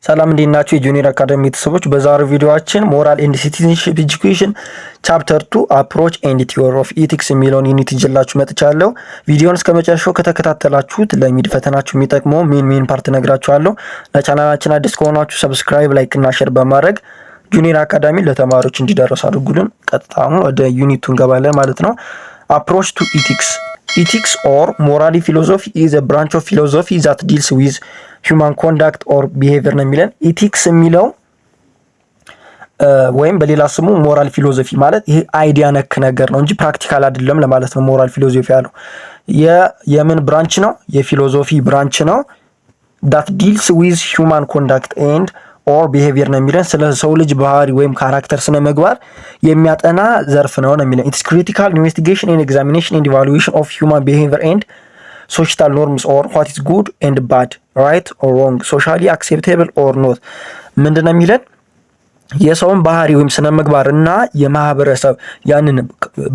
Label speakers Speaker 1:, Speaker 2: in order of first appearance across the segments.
Speaker 1: ሰላም እንዴት ናችሁ? የጁኒየር አካዳሚ ቤተሰቦች በዛሬው ቪዲዮአችን ሞራል ኤንድ ሲቲዝንሺፕ ኤጁኬሽን ቻፕተር 2 አፕሮች ኤንድ ቲዮሪ ኦፍ ኢቲክስ የሚለውን ዩኒት ይዤላችሁ መጥቻለሁ። ቪዲዮውን እስከ መጨረሻው ከተከታተላችሁት ለሚድ ፈተናችሁ የሚጠቅመው ሜን ፓርት ነግራችኋለሁ። ለቻናላችን አዲስ ከሆናችሁ ሰብስክራይብ፣ ላይክ እና ሼር በማድረግ ጁኒየር አካዳሚ ለተማሪዎች እንዲደርስ አድርጉልን። ቀጥታ ወደ ዩኒቱ እንገባለን ማለት ነው። አፕሮች ቱ ኢቲክስ Ethics or morality philosophy is a branch of philosophy that deals with human conduct or behavior ነው የሚለን። ኢቲክስ የሚለው ወይም በሌላ ስሙ ሞራል ፊሎሶፊ ማለት ይሄ አይዲያ ነክ ነገር ነው እንጂ ፕራክቲካል አይደለም ለማለት ነው። ሞራል ፊሎሶፊ ያለው የምን ብራንች ነው? የፊሎሶፊ ብራንች ነው። that deals with human conduct and or behavior ነው የሚለን። ስለ ሰው ልጅ ባህሪ ወይም ካራክተር ስነ ምግባር የሚያጠና ዘርፍ ነው የሚለን። it's critical investigation and examination and evaluation of human behavior and social norms or what is good and bad, right or wrong, socially acceptable or not ምንድነው የሚለን? የሰውን ባህሪ ወይም ስነ ምግባር እና የማህበረሰብ ያንን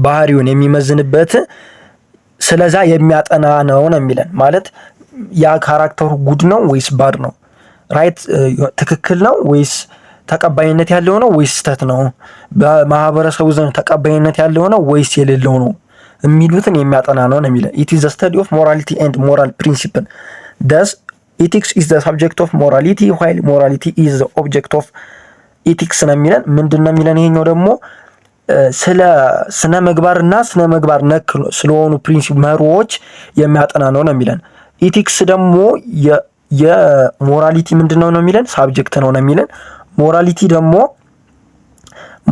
Speaker 1: ባህሪውን የሚመዝንበት ስለዛ የሚያጠና ነው የሚለን። ማለት ያ ካራክተሩ ጉድ ነው ወይስ ባድ ነው፣ ራይት ትክክል ነው ወይስ ተቀባይነት ያለው ነው ወይስ ስተት ነው፣ በማህበረሰቡ ዘንድ ተቀባይነት ያለው ነው ወይስ የሌለው ነው የሚሉትን የሚያጠና ነው የሚለው። it is the study of morality and moral principle. thus ethics is the subject of morality while morality is the object of ethics ነው የሚለን። ምንድነው የሚለን? ይሄኛው ደግሞ ስለ ስነ ምግባርና ስነ ምግባር ነክ ስለሆኑ ፕሪንሲፕል መርሆች የሚያጠና ነው የሚለን። ኢቲክስ ደግሞ የሞራሊቲ ምንድነው ነው የሚለን? ሳብጀክት ነው የሚለን።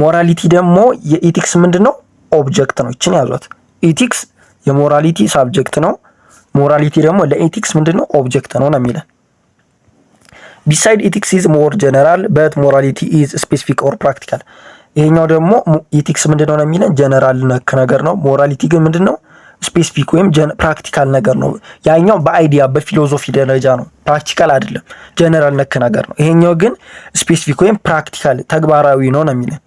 Speaker 1: ሞራሊቲ ደግሞ የኢቲክስ ምንድነው? ኦብጀክት ነው። እቺን ያዟት። ኢቲክስ የሞራሊቲ ሳብጀክት ነው። ሞራሊቲ ደግሞ ለኢቲክስ ምንድነው? ኦብጀክት ነው የሚለን። ቢሳይድ ኢቲክስ ኢዝ ሞር ጀነራል በት ሞራሊቲ ኢዝ ስፔሲፊክ ኦር ፕራክቲካል። ይሄኛው ደግሞ ኢቲክስ ምንድነው ነው የሚለን? ጀነራል ነክ ነገር ነው። ሞራሊቲ ግን ምንድነው? ስፔሲፊክ ወይም ፕራክቲካል ነገር ነው። ያኛው በአይዲያ በፊሎሶፊ ደረጃ ነው፣ ፕራክቲካል አይደለም፣ ጀነራል ነክ ነገር ነው። ይሄኛው ግን ስፔሲፊክ ወይም ፕራክቲካል ተግባራዊ ነው የሚለን።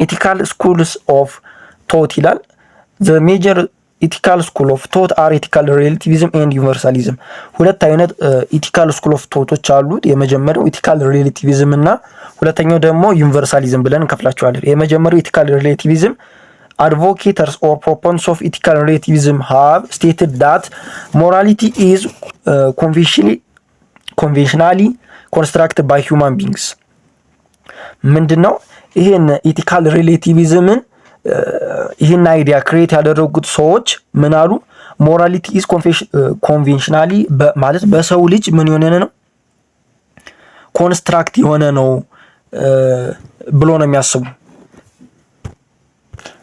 Speaker 1: ኢቲካል ስኩልስ ኦፍ ቶት ይላል። ዘ ሜጀር ኢቲካል ስኩል ኦፍ ቶት አር ኢቲካል ሪሌቲቪዝም ኤንድ ዩኒቨርሳሊዝም። ሁለት አይነት ኢቲካል ስኩል ኦፍ ቶቶች አሉት። የመጀመሪያው ኢቲካል ሪሌቲቪዝም እና ሁለተኛው ደግሞ ዩኒቨርሳሊዝም ብለን እንከፍላቸዋለን። የመጀመሪያው ኢቲካል ሪሌቲቪዝም advocates or proponents of ethical relativism have stated that morality is conventionally constructed by human beings. ምንድነው ይሄን ኢቲካል ሪሌቲቪዝምን ይሄን አይዲያ ክሬት ያደረጉት ሰዎች ምን አሉ? ሞራሊቲ ኢዝ ኮንቬንሽናሊ ማለት በሰው ልጅ ምን የሆነ ነው? ኮንስትራክት የሆነ ነው ብሎ ነው የሚያስቡ።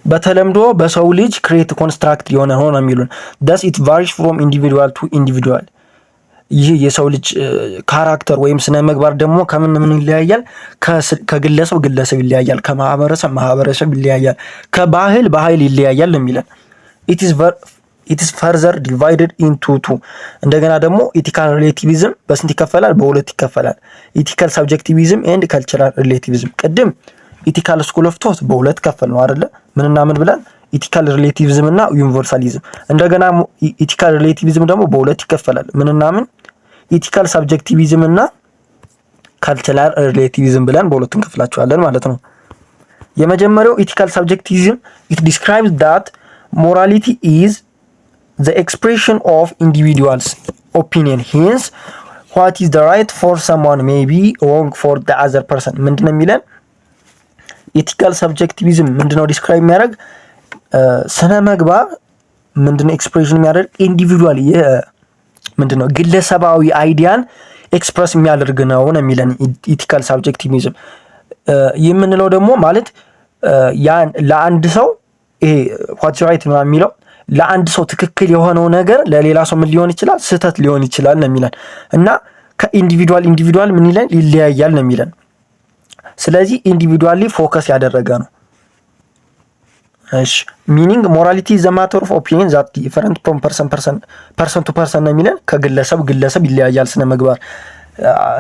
Speaker 1: በተለምዶ በሰው ልጅ ክሬት ኮንስትራክት የሆነ ነው የሚሉን። thus it varies from individual to individual። ይህ የሰው ልጅ ካራክተር ወይም ስነ ምግባር ደግሞ ከምን ይለያያል? ከግለሰብ ይለያያል፣ ከማህበረሰብ ይለያያል፣ ከባህል ይለያያል የሚለን። it is further divided into two። እንደገና ደግሞ ኢቲካል ሪሌቲቪዝም በስንት ይከፈላል? በሁለት ይከፈላል። ኢቲካል ሳብጀክቲቪዝም ኤንድ ካልቸራል ሪሌቲቪዝም። ቅድም ኢቲካል ስኩል ኦፍ ቶት በሁለት ከፈል ነው አይደለ? ምንና ምን ብለን? ኢቲካል ሪሌቲቪዝም እና ዩኒቨርሳሊዝም። እንደገና ኢቲካል ሪሌቲቪዝም ደግሞ በሁለት ይከፈላል። ምንና ምን? ኢቲካል ሳብጀክቲቪዝም እና ካልቸራል ሪሌቲቪዝም ብለን በሁለት እንከፍላቸዋለን ማለት ነው። የመጀመሪያው ኢቲካል ሳብጀክቲቪዝም it describes that morality is the expression of individuals opinion, hence what is the right for someone may be wrong for the other person። ምንድነው የሚለን? ኢቲካል ሰብጀክቲቪዝም ምንድነው ዲስክራይብ የሚያደርግ? ስነ ምግባር ምንድነው ኤክስፕሬሽን የሚያደርግ? ኢንዲቪዱዋል ምንድነው ግለሰባዊ አይዲያን ኤክስፕረስ የሚያደርግ ነው የሚለን ኢቲካል ሰብጀክቲቪዝም። የምንለው ደግሞ ማለት ያን ለአንድ ሰው ይሄ ዋትስ ራይት ነው የሚለው ለአንድ ሰው ትክክል የሆነው ነገር ለሌላ ሰው ምን ሊሆን ይችላል? ስህተት ሊሆን ይችላል ነው የሚለን። እና ከኢንዲቪዱዋል ምን ይላል? ይለያያል ነው የሚለን። ስለዚህ ኢንዲቪዱዋሊ ፎከስ ያደረገ ነው። እሺ ሚኒንግ ሞራሊቲ ዘ ማተር ኦፍ ኦፒኒየን ዛት ዲፈረንት ፍሮም ፐርሰን ቱ ፐርሰን ነው የሚለን። ከግለሰብ ይለያያል ስነ ምግባር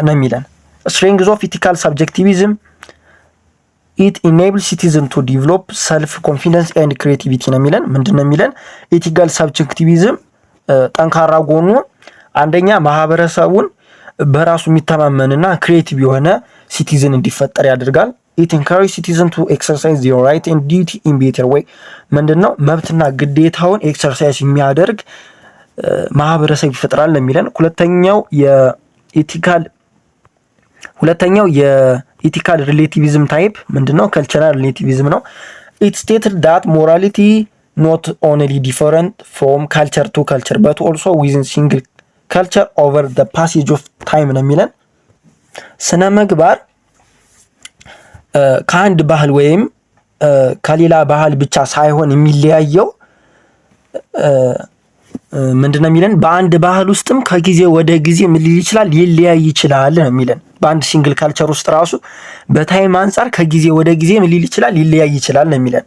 Speaker 1: ነው የሚለን። ስትሬንግዝ ኦፍ ኢቲካል ሳብጀክቲቪዝም ኢት ኢኔብልስ ሲቲዝን ቱ ዲቨሎፕ ሰልፍ ኮንፊደንስ ኤንድ ክሪኤቲቪቲ ነው የሚለን። ምንድነው የሚለን? ኢቲካል ሳብጀክቲቪዝም ጠንካራ ጎኑ አንደኛ ማህበረሰቡን በራሱ የሚተማመንና ክሬቲቭ የሆነ ሲቲዝን እንዲፈጠር ያደርጋል። ኢት ኢንካሬጅ ሲቲዝን ቱ ኤክሰርሳይዝ ዜር ራይት ኤንድ ዲዩቲ ኢን ቤተር ዌይ። ምንድነው መብትና ግዴታውን ኤክሰርሳይዝ የሚያደርግ ማህበረሰብ ይፈጥራል ለሚለን። ሁለተኛው የኢቲካል ሪሌቲቪዝም ታይፕ ምንድነው? ከልቸራል ሪሌቲቪዝም ነው። ኢት ስቴትድ ዳት ሞራሊቲ ኖት ኦንሊ ዲፈረንት ፍሮም ካልቸር ቱ ካልቸር በት ኦልሶ ዊዝን ሲንግል ካልቸር ኦቨር ዘ ፓሴጅ ኦፍ ታይም ነው የሚለን። ስነ ምግባር ከአንድ ባህል ወይም ከሌላ ባህል ብቻ ሳይሆን የሚለያየው ምንድነው የሚለን? በአንድ ባህል ውስጥም ከጊዜ ወደ ጊዜ ምን ሊል ይችላል? ሊለያይ ይችላል ነው የሚለን። በአንድ ሲንግል ካልቸር ውስጥ ራሱ በታይም አንጻር ከጊዜ ወደ ጊዜ ምን ሊል ይችላል? ሊለያይ ይችላል ነው የሚለን።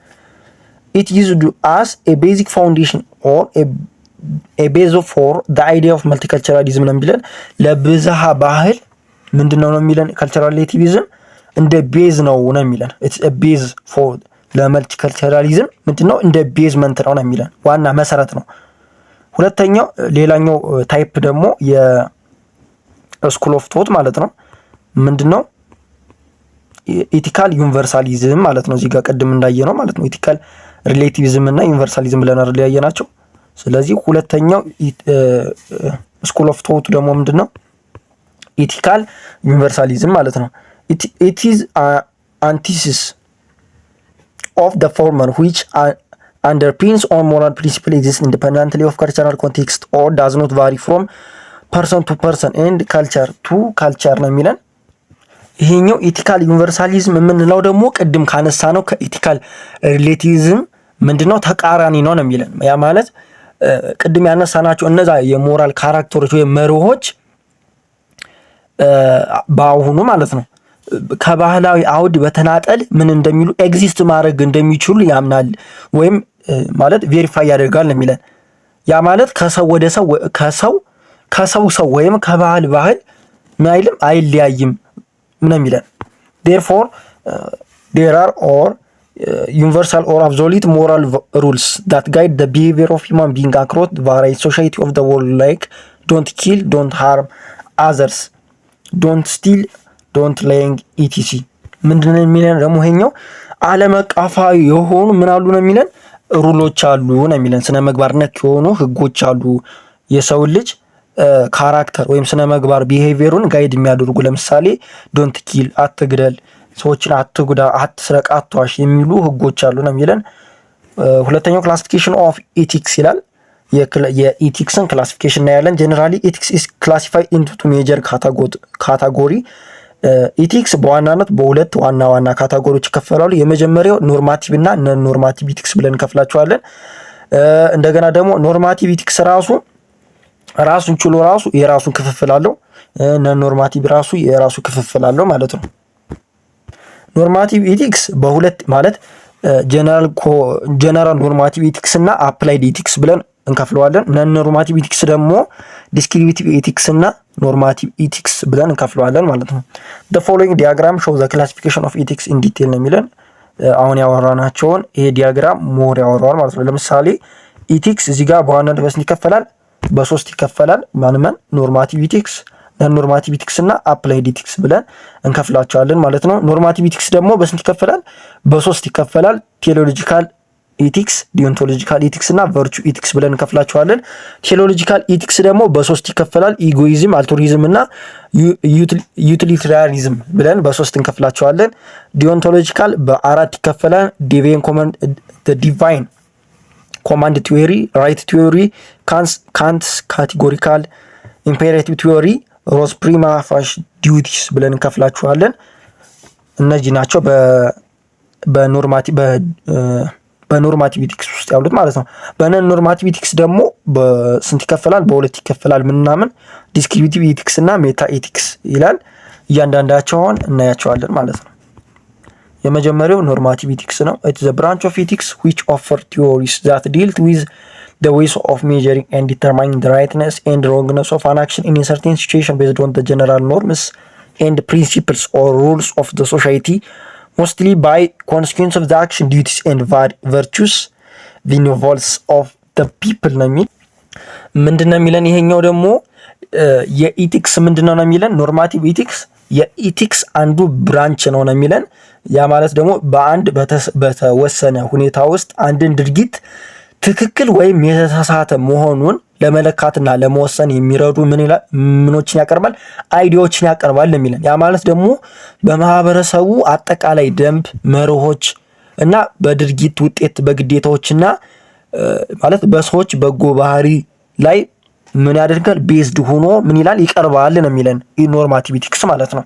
Speaker 1: it used as a basic foundation or a base for the idea of multiculturalism ነው የሚለን። ለብዝሃ ባህል ምንድነው ነው የሚለን? ካልቸራል ሪሌቲቪዝም እንደ ቤዝ ነው ነው የሚለን። it's a base for ለመልቲካልቸራሊዝም ምንድነው? እንደ ቤዝመንት ነው ነው የሚለን። ዋና መሰረት ነው። ሁለተኛው ሌላኛው ታይፕ ደግሞ የስኩል ኦፍ ቶት ማለት ነው። ምንድነው? ኢቲካል ዩኒቨርሳሊዝም ማለት ነው። እዚህ ጋር ቅድም እንዳየ ነው ማለት ነው። ኢቲካል ሪሌቲቪዝም እና ዩኒቨርሳሊዝም ብለን ያየ ናቸው። ስለዚህ ሁለተኛው ስኩል ኦፍ ቶት ደግሞ ምንድነው? ኢቲካል ዩኒቨርሳሊዝም ማለት ነው። it is antithesis of the former which underpins on moral principle exists independently of cultural context or does not vary from person to person and culture to culture ነው የሚለን። ይሄኛው ኢቲካል ዩኒቨርሳሊዝም የምንለው ደግሞ ቅድም ካነሳ ነው ከኢቲካል ሪሌቲቪዝም ምንድነው ተቃራኒ ነው ነው የሚለን። ያ ማለት ቅድም ያነሳናቸው እነዛ የሞራል ካራክተሮች ወይ መርሆች ባሁኑ ማለት ነው ከባህላዊ አውድ በተናጠል ምን እንደሚሉ ኤግዚስት ማድረግ እንደሚችሉ ያምናል ወይም ማለት ቬሪፋይ ያደርጋል ነው የሚለን። ያ ማለት ከሰው ወደ ሰው ከሰው ወይም ከባህል ባህል ምን አይልም አይለያይም ምን የሚለን። therefore there are or universal or absolute moral rules that guide the behavior of human being across various society of the world like don't kill, don't harm others, don't steal, don't lying etc ምንድነው የሚለን ደግሞ ይሄኛው ዓለም አቀፋዊ የሆኑ ምን አሉ ነው የሚለን ሩሎች አሉ ነው የሚለን። ስነ ምግባር ነክ የሆኑ ህጎች አሉ የሰው ልጅ ካራክተር ወይም ስነ ምግባር ቢሄቪየሩን ጋይድ የሚያደርጉ። ለምሳሌ ዶንት ኪል አትግደል፣ ሰዎችን አትጉዳ፣ አትስረቅ፣ አትዋሽ የሚሉ ህጎች አሉ ነው የሚለን። ሁለተኛው ክላሲፊኬሽን ኦፍ ኢቲክስ ይላል። የኢቲክስን ክላሲፊኬሽን ነው ያለን። ጀነራሊ ኢቲክስ ኢዝ ክላሲፋይድ ኢንቱ ቱ ሜጀር ካታጎሪ። ኢቲክስ በዋናነት በሁለት ዋና ካታጎሪዎች ይከፈላሉ። የመጀመሪያው ኖርማቲቭ እና ነን ኖርማቲቭ ኢቲክስ ብለን እንከፍላቸዋለን። እንደገና ደግሞ ኖርማቲቭ ኢቲክስ ራሱን ችሎ የራሱን ክፍፍል አለው። ነን ኖርማቲቭ ራሱ የራሱ ክፍፍል አለው ማለት ነው። ኖርማቲቭ ኢቲክስ በሁለት ማለት ጀነራል ኖርማቲቭ ኢቲክስ እና አፕላይድ ኢቲክስ ብለን እንከፍለዋለን። ነን ኖርማቲቭ ኢቲክስ ደግሞ ዲስክሪፕቲቭ ኢቲክስ እና ኖርማቲቭ ኢቲክስ ብለን እንከፍለዋለን ማለት ነው። the following diagram shows the classification of ethics in detail ነው የሚለን። አሁን ያወራናቸውን ይሄ ዲያግራም ሞር ያወራዋል ማለት ነው። ለምሳሌ ኢቲክስ እዚህ ጋር በዋናነት በስንት ይከፈላል? በሶስት ይከፈላል። ማንመን ኖርማቲቭ ኢቲክስ፣ ነን ኖርማቲቭ ኢቲክስ እና አፕላይድ ኢቲክስ ብለን እንከፍላቸዋለን ማለት ነው። ኖርማቲቭ ኢቲክስ ደግሞ በስንት ይከፈላል? በሶስት ይከፈላል። ቴዎሎጂካል ኢቲክስ፣ ዲዮንቶሎጂካል ኢቲክስ እና ቨርቹ ኢቲክስ ብለን እንከፍላቸዋለን። ቴዎሎጂካል ኢቲክስ ደግሞ በሶስት ይከፈላል። ኢጎይዝም፣ አልቱሪዝም እና ዩቲሊታሪያኒዝም ብለን በሶስት እንከፍላቸዋለን። ዲዮንቶሎጂካል በአራት ይከፈላል። ዲቫይን ኮማንድ ቲዮሪ፣ ራይት ቲዮሪ፣ ካንትስ ካቴጎሪካል ኢምፔሬቲቭ ቲዮሪ፣ ሮስ ፕሪማ ፋሽ ዲዩቲስ ብለን እንከፍላቸዋለን። እነዚህ ናቸው በኖርማቲቭ ኢቲክስ ውስጥ ያሉት ማለት ነው። በነን ኖርማቲቭ ኢቲክስ ደግሞ በስንት ይከፈላል? በሁለት ይከፈላል። ምናምን ዲስክሪፕቲቭ ኢቲክስ እና ሜታ ኢቲክስ ይላል። እያንዳንዳቸውን እናያቸዋለን ማለት ነው። የመጀመሪያው ኖርማቲቭ ኢቲክስ ነው። it's the branch of ethics which offer theories that deal with the ways of measuring and determining the rightness and wrongness of an action in a certain situation based on the general norms and principles or rules of the society, mostly by consequence of the action, duties and virtues, the involves of the people ነው የሚል ምንድነው የሚለን። ይሄኛው ደግሞ የኢቲክስ ምንድነው ነው የሚለን? ኖርማቲቭ ኢቲክስ የኢቲክስ አንዱ ብራንች ነው የሚለን። ያ ማለት ደግሞ በአንድ በተወሰነ ሁኔታ ውስጥ አንድን ድርጊት ትክክል ወይም የተሳሳተ መሆኑን ለመለካትና ለመወሰን የሚረዱ ምኖችን ያቀርባል? አይዲያዎችን ያቀርባል የሚለን። ያ ማለት ደግሞ በማህበረሰቡ አጠቃላይ ደንብ፣ መርሆች እና በድርጊት ውጤት በግዴታዎችና ማለት በሰዎች በጎ ባህሪ ላይ ምን ያደርጋል? ቤዝድ ሆኖ ምን ይላል? ይቀርባል ነው የሚለን ኖርማቲቭ ኢቲክስ ማለት ነው።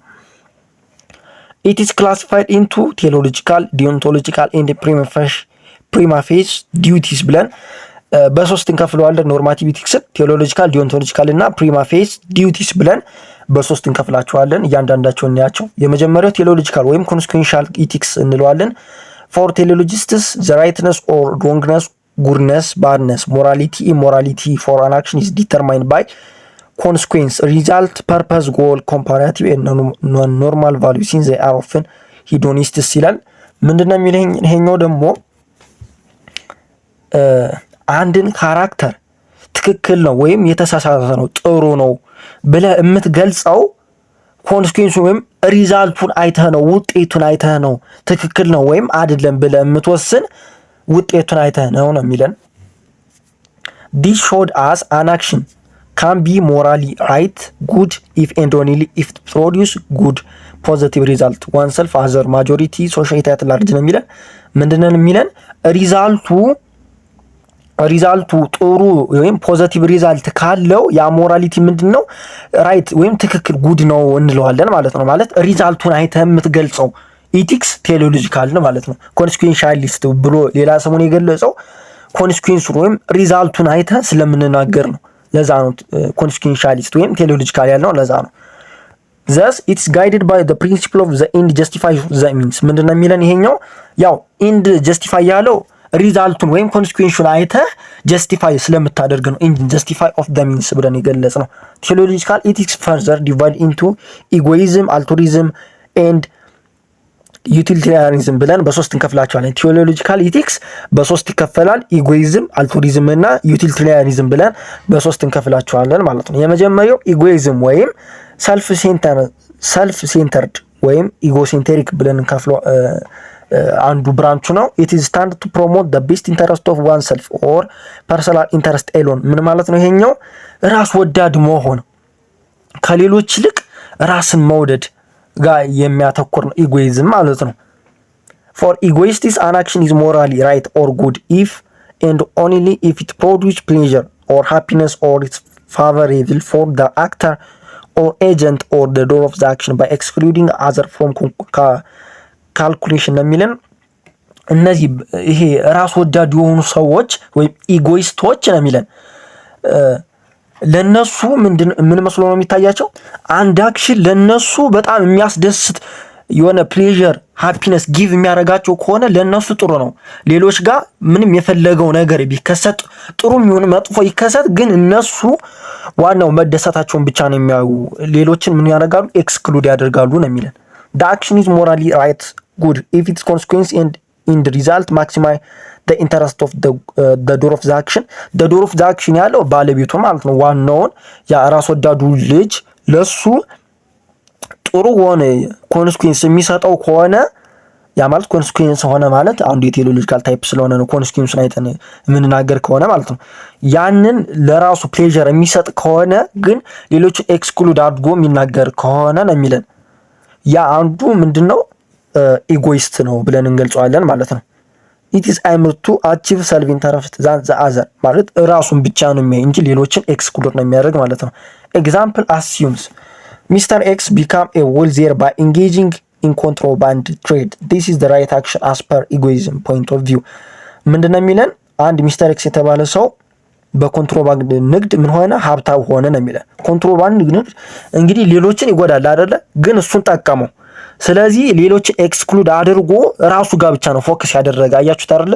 Speaker 1: ኢት ኢዝ ክላሲፋይድ ኢንቱ ቴዎሎጂካል፣ ዲዮንቶሎጂካል ኤንድ ፕሪማ ፌስ ዲዩቲስ ብለን በሶስት እንከፍለዋለን። ኖርማቲቭ ኢቲክስን ቴዎሎጂካል፣ ዲዮንቶሎጂካል እና ፕሪማ ፌስ ዲዩቲስ ብለን በሶስት እንከፍላቸዋለን። እያንዳንዳቸው እናያቸው። የመጀመሪያው ቴዎሎጂካል ወይም ኮንስኩዌንሻል ኢቲክስ እንለዋለን። ፎር ቴዎሎጂስትስ ዘ ራይትነስ ኦር ሮንግነስ፣ ጉድነስ፣ ባድነስ፣ ሞራሊቲ፣ ኢሞራሊቲ ፎር አን አክሽን ኢዝ ዲተርማይንድ ባይ ኮንስኩዌንስ፣ ሪዛልት፣ ፐርፐስ፣ ጎል፣ ኮምፓራቲቭ ኤንድ ኖርማል ቫሉስ ኢን ዘ አር ኦፍን ሂዶኒስትስ ይላል። ምንድነው የሚለኝ? ይሄኛው ደግሞ አንድን ካራክተር ትክክል ነው ወይም የተሳሳተ ነው ጥሩ ነው ብለህ የምትገልጸው ኮንስኩዌንሱ ወይም ሪዛልቱን አይተህ ነው፣ ውጤቱን አይተህ ነው። ትክክል ነው ወይም አይደለም ብለህ የምትወስን ውጤቱን አይተህ ነው የሚለን። ዲስ ሾድ አስ አን አክሽን ካን ቢ ሞራሊ ራይት ጉድ ኢፍ ኤንድ ኦንሊ ኢፍ ፕሮዲውስ ጉድ ፖዚቲቭ ሪዛልት ዋን ሰልፍ አዘር ማጆሪቲ ሶሳይቲ አት ላርጅ ነው የሚለን። ምንድነው የሚለን? ሪዛልቱ ጥሩ ወይም ፖዚቲቭ ሪዛልት ካለው ያ ሞራሊቲ ምንድነው? ራይት ወይም ትክክል ጉድ ነው እንለዋለን ማለት ነው። ማለት ሪዛልቱን አይተህ የምትገልጸው ኢቲክስ ቴዎሎጂካል ነው ማለት ነው። ኮንስኩዌንሻሊስት ብሎ ሌላ ሰሞን የገለጸው ኮንስኩዌንሱን ወይም ሪዛልቱን አይተህ ስለምንናገር ነው። ለዛ ነው ኮንስኩዌንሻሊስት ወይም ቴዎሎጂካል ያልነው ለዛ ነው። thus it's guided by the principle of the end justifies the means ምንድነው የሚለን? ይሄኛው ያው ኢንድ ጀስቲፋይ ያለው ሪዛልቱን ወይም ኮንስኩዌንሱን አይተህ ጀስቲፋይ ስለምታደርግ ነው። ኢንድ ጀስቲፋይ ኦፍ ዘ ሚንስ ብለን የገለጽ ነው። ቴዎሎጂካል ኢቲክስ ፈርዘር ዲቫይድ ኢንቱ ኢጎይዝም፣ አልቱሪዝም ኤንድ ዩቲሊታሪያኒዝም ብለን በሶስት እንከፍላቸዋለን። ቴዎሎጂካል ኢቲክስ በሶስት ይከፈላል። ኢጎይዝም፣ አልቱሪዝም እና ዩቲሊታሪያኒዝም ብለን በሶስት እንከፍላቸዋለን ማለት ነው። የመጀመሪያው ኢጎይዝም ወይም ሰልፍ ሴንተርድ ወይም ኢጎሴንተሪክ ብለን እንከፍለው አንዱ ብራንቹ ነው። ኢት ኢዝ ስታንድ ቱ ፕሮሞት ዘ ቤስት ኢንተረስት ኦፍ ዋን ሰልፍ ኦር ፐርሰናል ኢንተረስት ኤሎን። ምን ማለት ነው? ይሄኛው ራስ ወዳድ መሆን ከሌሎች ይልቅ ራስን መውደድ ጋር የሚያተኩር ነው ኢጎይዝም ማለት ነው። ፎር ኢጎይስቲስ አን አክሽን ኢዝ ሞራሊ ራይት ኦር ጉድ ኢፍ ኤንድ ኦንሊ ኢፍ ኢት ፕሮዲውስ ፕሌዠር ኦር ሃፒነስ ኦር ኢትስ ፋቨሬብል ፎር ዘ አክተር ኦር ኤጀንት ኦር ዘ ዶር ኦፍ ዘ አክሽን ባይ ኤክስክሉዲንግ አዘር ፍሮም ካልኩሌሽን ነው የሚለን። እነዚህ ይሄ ራስ ወዳድ የሆኑ ሰዎች ወይም ኢጎይስቶች ነው የሚለን። ለነሱ ምን መስሎ ነው የሚታያቸው? አንድ አክሽን ለነሱ በጣም የሚያስደስት የሆነ ፕሌዠር ሃፒነስ ጊቭ የሚያደርጋቸው ከሆነ ለነሱ ጥሩ ነው። ሌሎች ጋር ምንም የፈለገው ነገር ቢከሰት ጥሩ የሚሆን መጥፎ ይከሰት፣ ግን እነሱ ዋናው መደሰታቸውን ብቻ ነው የሚያዩ። ሌሎችን ምን ያደርጋሉ? ኤክስክሉድ ያደርጋሉ ነው የሚለን። the action is morally right good if its consequence and in the result maximize the interest of the door of the action the door of the action ያለው ባለቤቱ ማለት ነው። ዋናውን ያ ራስ ወዳዱ ልጅ ለሱ ጥሩ ሆነ ኮንስኩዌንስ የሚሰጠው ከሆነ ያ ማለት ኮንስኩዌንስ ሆነ ማለት አንዱ የቴዎሎጂካል ታይፕ ስለሆነ ነው። ኮንስኩዌንሱን አይተን የምንናገር ከሆነ ማለት ነው። ያንን ለራሱ ፕሌዠር የሚሰጥ ከሆነ ግን ሌሎችን ኤክስክሉድ አድርጎ የሚናገር ከሆነ ነው የሚለን። ያ አንዱ ምንድነው? ኢጎይስት ነው ብለን እንገልጸዋለን ማለት ነው። ኢት ኢዝ አይምር ቱ አቺቭ ሰልፍ ኢንተረስት ዛን ዘ አዘር ማለት ራሱን ብቻ ነው የሚያይ እንጂ ሌሎችን ኤክስክሉድ ነው የሚያደርግ ማለት ነው። ኤግዛምፕል አሲዩምስ ሚስተር ኤክስ ቢካም ኤ ዌልዚየር ባይ ኢንጌጂንግ ኢን ኮንትሮባንድ ትሬድ ዲስ ኢዝ ዘ ራይት አክሽን አስ ፐር ኢጎይዝም ፖይንት ኦፍ ቪው። ምንድነው የሚለን? አንድ ሚስተር ኤክስ የተባለ ሰው በኮንትሮባንድ ንግድ ምን ሆነ? ሀብታም ሆነ ነው የሚለን። ኮንትሮባንድ ንግድ እንግዲህ ሌሎችን ይጎዳል አይደለ? ግን እሱን ጠቀመው። ስለዚህ ሌሎችን ኤክስክሉድ አድርጎ ራሱ ጋር ብቻ ነው ፎከስ ያደረገ። አያችሁት አይደለ?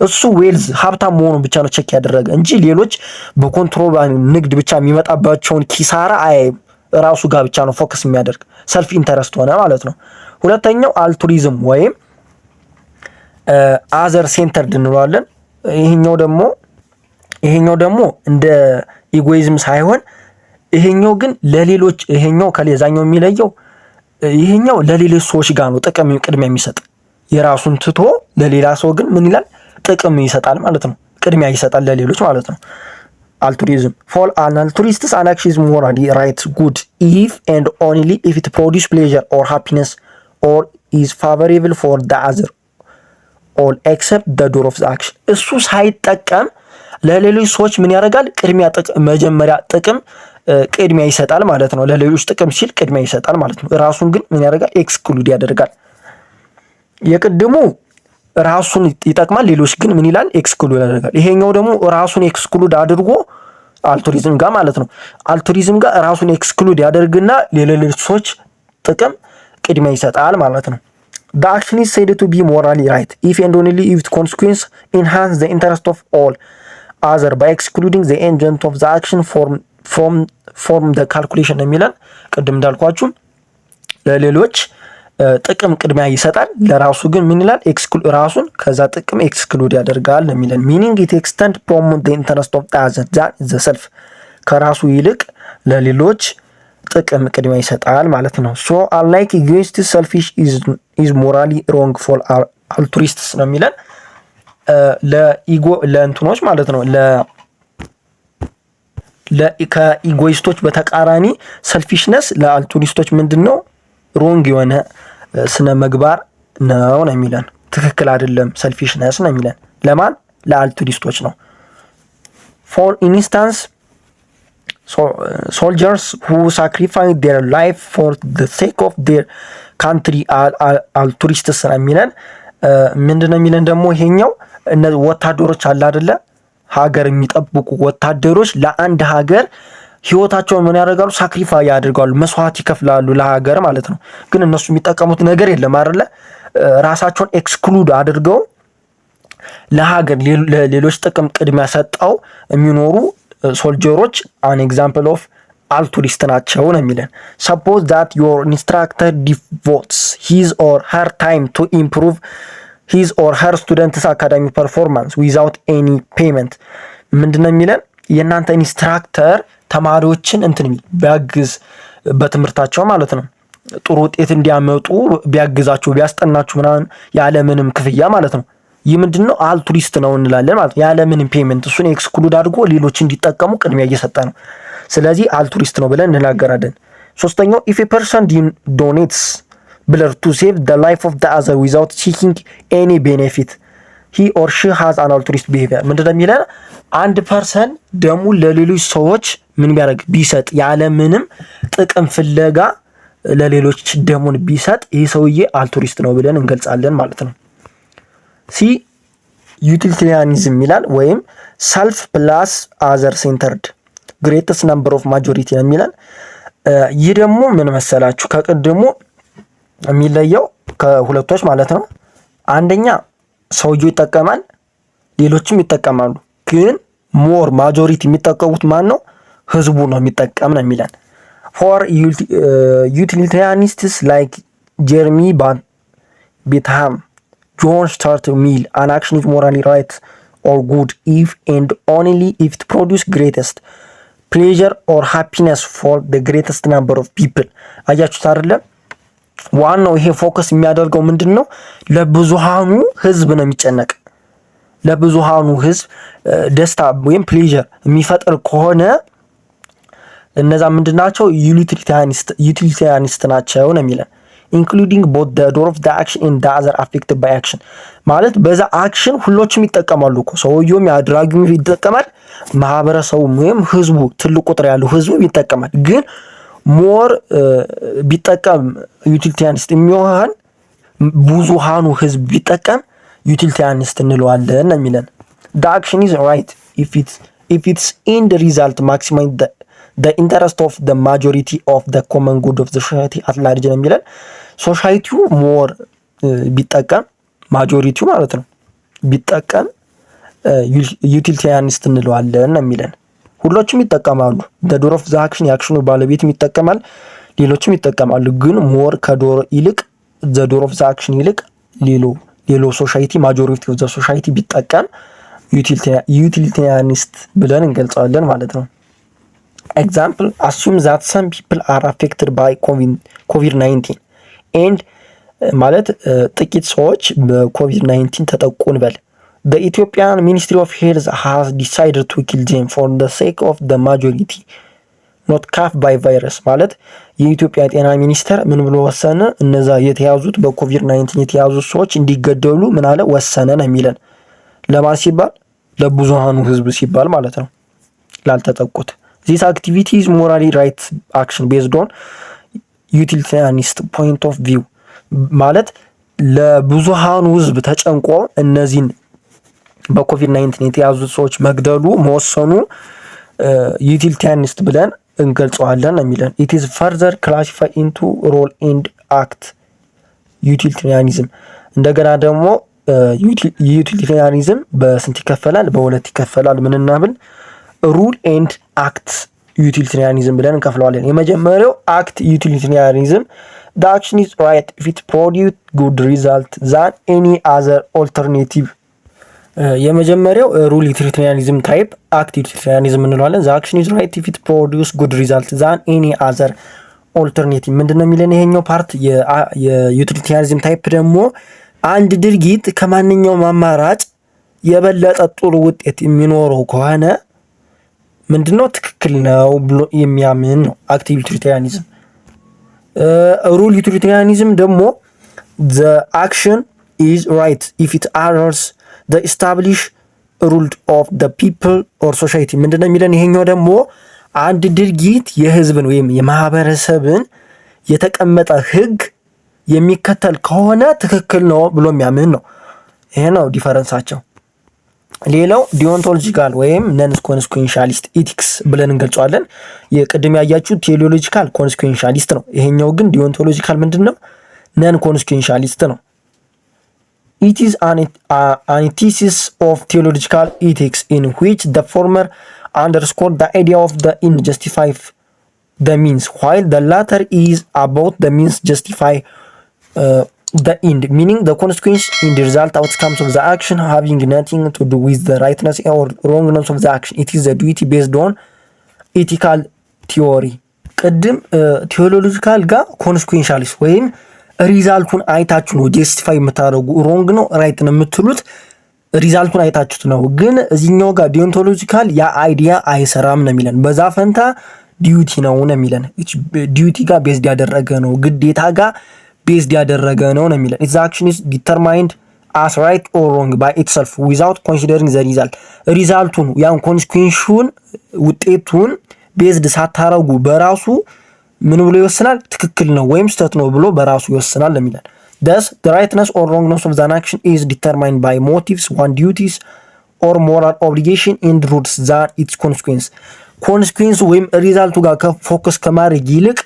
Speaker 1: እሱ ዌልዝ ሀብታም መሆኑን ብቻ ነው ቼክ ያደረገ እንጂ ሌሎች በኮንትሮባንድ ንግድ ብቻ የሚመጣባቸውን ኪሳራ አያይም። ራሱ ጋር ብቻ ነው ፎከስ የሚያደርግ። ሰልፍ ኢንተረስት ሆነ ማለት ነው። ሁለተኛው አልቱሪዝም ወይም አዘር ሴንተርድ እንለዋለን። ይሄኛው ደግሞ እንደ ኢጎይዝም ሳይሆን ይሄኛው ግን ለሌሎች ይሄኛው ከሌዛኛው የሚለየው ይሄኛው ለሌሎች ሰዎች ጋር ነው ጥቅም ቅድሚያ የሚሰጥ የራሱን ትቶ ለሌላ ሰው ግን ምን ይላል ጥቅም ይሰጣል ማለት ነው። ቅድሚያ ይሰጣል ለሌሎች ማለት ነው። altruism for an altruist an action is morally right good if and only if it produce pleasure or happiness or is favorable for the other all except the door of the action እሱ ሳይጠቀም ለሌሎች ሰዎች ምን ያደርጋል ቅድሚያ መጀመሪያ ጥቅም ቅድሚያ ይሰጣል ማለት ነው። ለሌሎች ጥቅም ሲል ቅድሚያ ይሰጣል ማለት ነው። ራሱን ግን ምን ያደርጋል ኤክስክሉድ ያደርጋል። የቅድሙ ራሱን ይጠቅማል ሌሎች ግን ምን ይላል ኤክስክሉድ ያደርጋል። ይሄኛው ደግሞ ራሱን ኤክስክሉድ አድርጎ አልቱሪዝም ጋር ማለት ነው። አልቱሪዝም ጋር ራሱን ኤክስክሉድ ያደርግና ለሌሎች ሰዎች ጥቅም ቅድሚያ ይሰጣል ማለት ነው። the action is said to be morally right if and only if its consequence enhance the interest of all other by excluding the agent of the action from the calculation የሚለን ቅድም እንዳልኳችሁ ለሌሎች ጥቅም ቅድሚያ ይሰጣል ለራሱ ግን ምን ይላል ራሱን ከዛ ጥቅም ኤክስክሉድ ያደርጋል የሚለን meaning it extend promote the interest of the other that is the self ከራሱ ይልቅ ለሌሎች ጥቅም ቅድሚያ ይሰጣል ማለት ነው። so unlike egoistic selfish is morally wrong for altruists ነው የሚለን ለኢጎ ለእንትኖች ማለት ነው ከኢጎይስቶች በተቃራኒ ሰልፊሽነስ ለአልቱሪስቶች ምንድነው ሮንግ የሆነ ስነ ምግባር ነው የሚለን ትክክል አይደለም ሰልፊሽነስ ነው የሚለን ለማን ለአልቱሪስቶች ነው። for instance soldiers who sacrifice their life for the sake of their country altruists ነው የሚለን ምንድነው የሚለን ደግሞ ይሄኛው እነዚህ ወታደሮች አለ አይደለ ሀገር የሚጠብቁ ወታደሮች ለአንድ ሀገር ህይወታቸውን ምን ያደርጋሉ ሳክሪፋይ ያደርጋሉ መስዋዕት ይከፍላሉ ለሀገር ማለት ነው። ግን እነሱ የሚጠቀሙት ነገር የለም አይደለ ራሳቸውን ኤክስክሉድ አድርገው ለሀገር ለሌሎች ጥቅም ቅድሚያ ሰጠው የሚኖሩ ሶልጀሮች an example of altruist ናቸው ነው የሚለን። suppose that your instructor devotes his or her time to improve his or her students academic performance without any payment ምንድነው የሚለን የናንተ ኢንስትራክተር ተማሪዎችን እንትን ቢያግዝ በትምህርታቸው ማለት ነው ጥሩ ውጤት እንዲያመጡ ቢያግዛቸው ቢያስጠናቸው ምናምን ያለ ምንም ክፍያ ማለት ነው። ይህ ምንድነው አልቱሪስት ነው እንላለን ማለት ያለ ምንም ፔመንት እሱን ኤክስክሉድ አድርጎ ሌሎች እንዲጠቀሙ ቅድሚያ እየሰጠ ነው። ስለዚህ አልቱሪስት ነው ብለን እንናገራለን። ሶስተኛው if a person donates blood to save the life of the other without seeking any benefit he or she has an altruist behavior ምንድነው የሚለን አንድ ፐርሰን ደሙ ለሌሎች ሰዎች ምን ቢያደርግ ቢሰጥ ያለ ምንም ጥቅም ፍለጋ ለሌሎች ደሙን ቢሰጥ ይሄ ሰውዬ አልቱሪስት ነው ብለን እንገልጻለን ማለት ነው። ሲ ዩቲሊታሪያኒዝም ይላል ወይም ሰልፍ ፕላስ አዘር ሴንተርድ ግሬተስት ነምበር ኦፍ ማጆሪቲ የሚላል። ይህ ደግሞ ምን መሰላችሁ ከቅድሙ የሚለየው ከሁለቶች ማለት ነው። አንደኛ ሰውየው ይጠቀማል ሌሎችም ይጠቀማሉ ግን ሞር ማጆሪቲ የሚጠቀሙት ማን ነው ህዝቡ ነው የሚጠቀም ነው የሚለን። for utilitarianists like Jeremy Bentham John Stuart Mill an action is morally right or good if and only if it produces greatest pleasure or happiness for the greatest number of people አያችሁት አይደለ ዋናው ይሄ ፎከስ የሚያደርገው ምንድነው ለብዙሃኑ ህዝብ ነው የሚጨነቅ ለብዙሃኑ ህዝብ ደስታ ወይም ፕሌዠር የሚፈጥር ከሆነ እነዛ ምንድናቸው ዩቲሊታሪያኒስት ናቸው ነው የሚለን including both the door of the action and the other affected by action ማለት በዛ አክሽን ሁሎችም ይጠቀማሉ እኮ ሰውየውም ያድራጊው ይጠቀማል ማህበረሰቡ ወይም ህዝቡ ትልቁ ቁጥር ያለው ህዝቡ ይጠቀማል ግን ሞር ቢጠቀም ዩቲሊታሪያኒስት የሚሆን ብዙሃኑ ህዝብ ቢጠቀም ዩቲሊታሪያኒስት እንለዋለን ነው የሚለን። the action is right if it's in the result maximize the interest of the majority of the common good of the society at large ነው የሚለን። ሶሳይቲው ሞር ቢጠቀም ማጆሪቲው ማለት ነው ቢጠቀም ዩቲሊታሪያኒስት እንለዋለን ነው የሚለን። ሁሎችም ይጠቀማሉ the door of the action የአክሽኑ ባለቤትም ይጠቀማል ሌሎችም ይጠቀማሉ ግን ሞር ከዶር ይልቅ the door of the action ይልቅ ሌሎ ሶሳይቲ ማጆሪቲ ኦፍ ዘ ሶሳይቲ ቢጠቀም ዩቲሊታሪያኒስት ብለን እንገልጻለን ማለት ነው። ኤግዛምፕል assume that some people are affected by COVID-19 and ማለት ጥቂት ሰዎች በኮቪድ-19 ተጠቁ እንበል። The Ethiopian Ministry of Health has decided to kill them for the sake of the majority not capped by virus ማለት የኢትዮጵያ ጤና ሚኒስቴር ምን ብሎ ወሰነ? እነዛ የተያዙት በኮቪድ-19 የተያዙት ሰዎች እንዲገደሉ ምን አለ ወሰነ ነው የሚለን። ለማን ሲባል? ለብዙሃኑ ህዝብ ሲባል ማለት ነው፣ ላልተጠቁት። This activity is morally right action based on utilitarianist point of view ማለት ለብዙሃኑ ህዝብ ተጨንቆ እነዚህን በኮቪድ-19 የተያዙት ሰዎች መግደሉ መወሰኑ ዩቲሊታሪያኒስት ብለን እንገልጸዋለን ነው የሚለን። It is further classified into role and act utilitarianism። እንደገና ደግሞ ዩቲሊታሪያኒዝም በስንት ይከፈላል? በሁለት ይከፈላል። ምንና ምን? ሩል ኤንድ አክት ዩቲሊታሪያኒዝም ብለን እንከፍለዋለን። የመጀመሪያው አክት ዩቲሊታሪያኒዝም the action is right if it produce good result than any other alternative። የመጀመሪያው ሩል ዩቲሊታሪያኒዝም ታይፕ አክት ዩቲሊታሪያኒዝም እንለዋለን። the action is right if it produce good result than any other alternative ምንድነው የሚለን ይሄኛው ፓርት? የዩቲሊታሪያኒዝም ታይፕ ደግሞ አንድ ድርጊት ከማንኛውም አማራጭ የበለጠ ጥሩ ውጤት የሚኖረው ከሆነ ምንድነው ትክክል ነው ብሎ የሚያምን ነው አክቲቭ ዩቲሊታሪያኒዝም። ሩል ዩቲሊታሪያኒዝም ደግሞ the action is right if it honors the established rule of the people or society ምንድነው የሚለን ይሄኛው ደግሞ አንድ ድርጊት የህዝብን ወይም የማህበረሰብን የተቀመጠ ህግ የሚከተል ከሆነ ትክክል ነው ብሎ የሚያምን ነው። ይሄ ነው ዲፈረንሳቸው። ሌላው ዲዮንቶሎጂካል ወይም ነን ኮንስኩዌንሻሊስት ኢቲክስ ብለን እንገልጸዋለን። የቅድም ያያችሁ ቴዎሎጂካል ኮንስኩዌንሻሊስት ነው። ይሄኛው ግን ዲዮንቶሎጂካል ምንድነው? ነን ኮንስኩዌንሻሊስት ነው። It is an antithesis of theological ethics in which the former underscored the idea of the end justify the means while the latter is about the means justify the end, meaning the consequence in the result outcomes of the action having nothing to do with the rightness or wrongness of the action. It is a duty based on ethical theory። ቅድም ቴዎሎጂካል ጋር ኮንስኩዌንሻሊስት ወይም ሪዛልቱን አይታችሁ ነው ጀስቲፋይ የምታደርጉ ሮንግ ነው ራይት ነው የምትሉት ሪዛልቱን አይታችሁት ነው። ግን እዚህኛው ጋር ዲዮንቶሎጂካል ያ አይዲያ አይሰራም ነው የሚለን። በዛ ፈንታ ዲዩቲ ነው የሚለን። ዲዩቲ ጋር ቤዝድ ያደረገ ነው፣ ግዴታ ጋር ቤዝድ ያደረገ ነው የሚለን። its action is determined as right or wrong by itself without considering the result። ሪዛልቱን ያን ኮንሲኩዌንሱን ውጤቱን ቤዝድ ሳታረጉ በራሱ ምን ብሎ ይወስናል? ትክክል ነው ወይም ስህተት ነው ብሎ በራሱ ይወስናል የሚለን። thus the rightness or wrongness of an action is determined by motives, one duties or moral obligation and rules than its consequence። ኮንሲኩዌንስ ወይም ሪዛልቱ ጋር ፎከስ ከማድረግ ይልቅ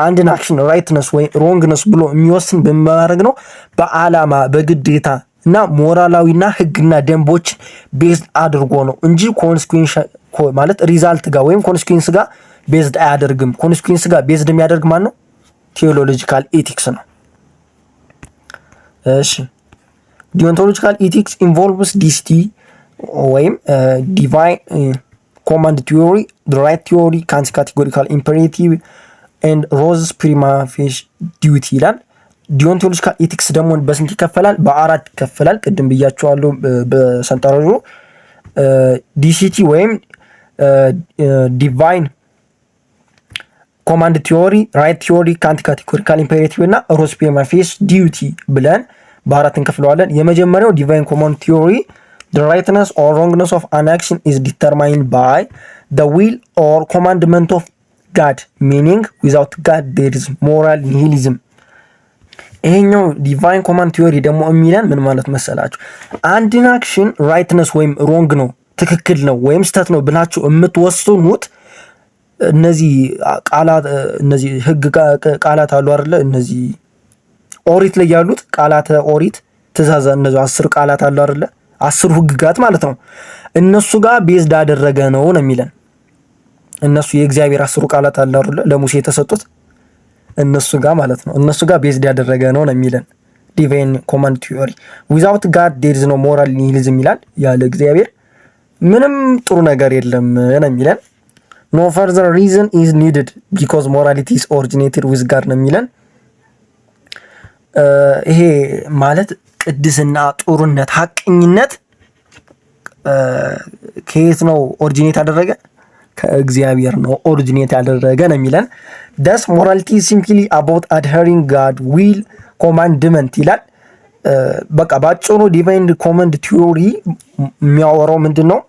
Speaker 1: አንድን አክሽን ራይትነስ ወይ ሮንግነስ ብሎ የሚወስን በማድረግ ነው። በአላማ በግዴታ እና ሞራላዊና ህግና ደንቦች ቤዝድ አድርጎ ነው እንጂ ኮንሲኩዌንስ ማለት ሪዛልት ጋር ወይም ኮንሲኩዌንስ ጋር ቤዝድ አያደርግም። ኮንሲኩዌንስ ጋር ቤዝድ የሚያደርግ ማን ነው? ቴዎሎጂካል ኤቲክስ ነው። እሺ ዲዮንቶሎጂካል ኤቲክስ ኢንቮልቭስ ዲሲቲ ወይም ዲቫይን ኮማንድ ቲዮሪ፣ ራይት ቲዮሪ፣ ካንት ካቴጎሪካል ኢምፔሬቲቭ and Rose's prima facie duty ይላል። ዲዮንቶሎጂካል ኤቲክስ ደግሞ በስንት ይከፈላል? በአራት ይከፈላል። ቅድም ብያቸዋለሁ በሰንጠረዡ። ዲሲቲ ወይም ዲቫይን ኮማንድ ቲዮሪ፣ ራይት ቲዮሪ፣ ካንት ካቴጎሪካል ኢምፔሬቲቭ እና ሮዝ ፕሪማ ፌሲ ዲዩቲ ብለን በአራት እንከፍለዋለን። የመጀመሪያው ዲቫይን ኮማንድ ቲዮሪ the rightness or wrongness of an action is determined by the will or commandment of God, meaning without God there is moral nihilism። ይሄኛው ዲቫይን ኮማንድ ቲዮሪ ደግሞ የሚለን ምን ማለት መሰላችሁ? አንድን አክሽን ራይትነስ ወይም ሮንግ ነው ትክክል ነው ወይም ስህተት ነው ብላችሁ የምትወስኑት እነዚህ ቃላት እነዚህ ህግ ቃላት አሉ አይደለ? እነዚህ ኦሪት ላይ ያሉት ቃላተ ኦሪት ትእዛዝ እነዚህ 10 ቃላት አሉ አይደለ? 10 ህግጋት ማለት ነው። እነሱ ጋር ቤዝድ አደረገ ነው የሚለን። እነሱ የእግዚአብሔር 10 ቃላት አሉ አይደለ? ለሙሴ የተሰጡት እነሱ ጋር ማለት ነው። እነሱ ጋር ቤዝድ ያደረገ ነው የሚለን ዲቫይን ኮማንድ ቲዮሪ። ዊዛውት ጋድ ዴር ኢዝ ኖ ሞራል ኒሂሊዝም ይላል። ያለ እግዚአብሔር ምንም ጥሩ ነገር የለም ነው የሚለን። ኖ ፈርዘር ሪዝን ኢዝ ኒድድ ቢኮዝ ሞራሊቲ ኢዝ ኦሪጂኔትድ ዊዝ ጋድ ነው የሚለን። ይሄ ማለት ቅድስና፣ ጥሩነት፣ ሀቀኝነት ከየት ነው ኦሪጂኔት ያደረገ? ከእግዚአብሔር ነው ኦሪጂኔት ያደረገ ነው የሚለን። ደስ ሞራሊቲ ሲምፕሊ አባውት አድሄሪንግ ጋድ ዊል ኮማንድመንት ይላል። በቃ ባጭሩ ዲቫይን ኮማንድ ቲዮሪ የሚያወራው ምንድን ነው?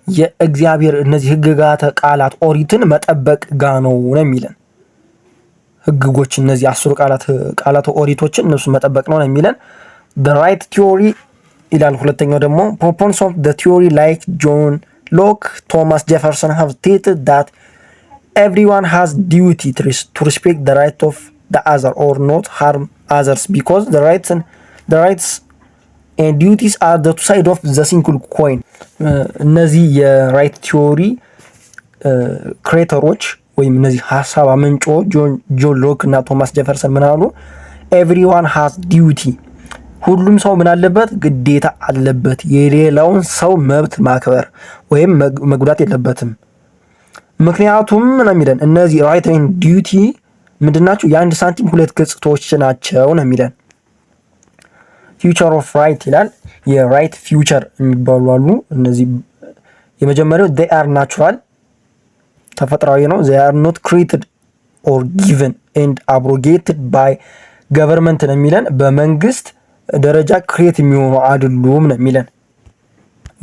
Speaker 1: የእግዚአብሔር እነዚህ ህግጋተ ቃላት ኦሪትን መጠበቅ ጋ ነው የሚለን። ህግጎች እነዚህ 10 ቃላት ኦሪቶችን እነሱ መጠበቅ ነው የሚለን። the right theory ይላል። ሁለተኛው ደግሞ proponents of the theory like John Locke, Thomas Jefferson have stated that everyone has duty to respect the right of the other or not harm others because the rights and duties are the two sides of the single coin. እነዚህ የራይት ቲዮሪ ክሬተሮች ወይም እነዚህ ሀሳብ አመንጮች ጆን ሎክ እና ቶማስ ጄፈርሰን ምን አሉ? ኤቭሪዋን ሃዝ ዲዩቲ፣ ሁሉም ሰው ምን አለበት? ግዴታ አለበት የሌላውን ሰው መብት ማክበር ወይም መጉዳት የለበትም። ምክንያቱም ነው የሚለን እነዚህ ራይት ኤንድ ዲዩቲ ምንድናቸው? የአንድ ሳንቲም ሁለት ገጽታዎች ናቸው ነው የሚለን። ፊውቸር ኦፍ ራይት ይላል። የራይት ፊውቸር የሚባሉ አሉ። እነዚህ የመጀመሪያው they are natural ተፈጥሯዊ ነው። they are not created or given and abrogated by government ነው የሚለን። በመንግስት ደረጃ ክሬት የሚሆኑ አይደሉም ነው የሚለን።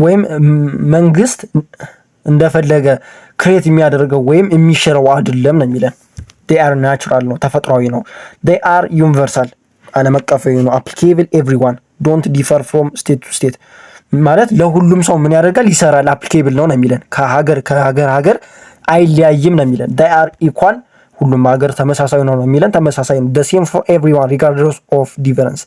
Speaker 1: ወይም መንግስት እንደፈለገ ክሬት የሚያደርገው ወይም የሚሽረው አይደለም ነው የሚለን። they are natural ነው ተፈጥሯዊ ነው። they are universal ዓለም አቀፋዊ ነው። applicable everyone don't differ from state to state ማለት ለሁሉም ሰው ምን ያደርጋል? ይሰራል። applicable ነው የሚለን። ከሀገር አይለያይም ነው የሚለን። they are equal ሁሉም ሀገር ተመሳሳይ ነው የሚለን። ተመሳሳይ ነው። the same for everyone regardless of difference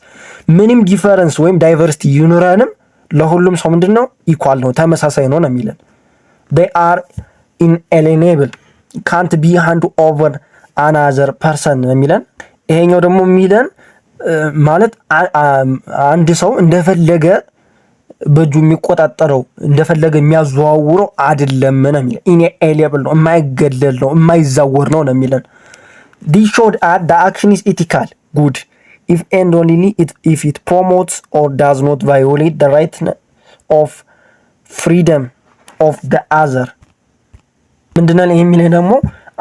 Speaker 1: ምንም ዲፈረንስ ወይም ዳይቨርሲቲ ይኑረንም ለሁሉም ሰው ምንድነው? ኢኳል ነው ተመሳሳይ ነው የሚለን። they are inalienable can't be hand over another person የሚለን። ይሄኛው ደግሞ የሚለን ማለት አንድ ሰው እንደፈለገ በእጁ የሚቆጣጠረው እንደፈለገ የሚያዘዋውረው አይደለም ነው የሚለን። inalienable ነው፣ የማይገለል ነው፣ የማይዛወር ነው የሚለን። this showed that the action is ethical good if and only if it promotes or does not violate the right of freedom of the other ምንድነው የሚለው ደግሞ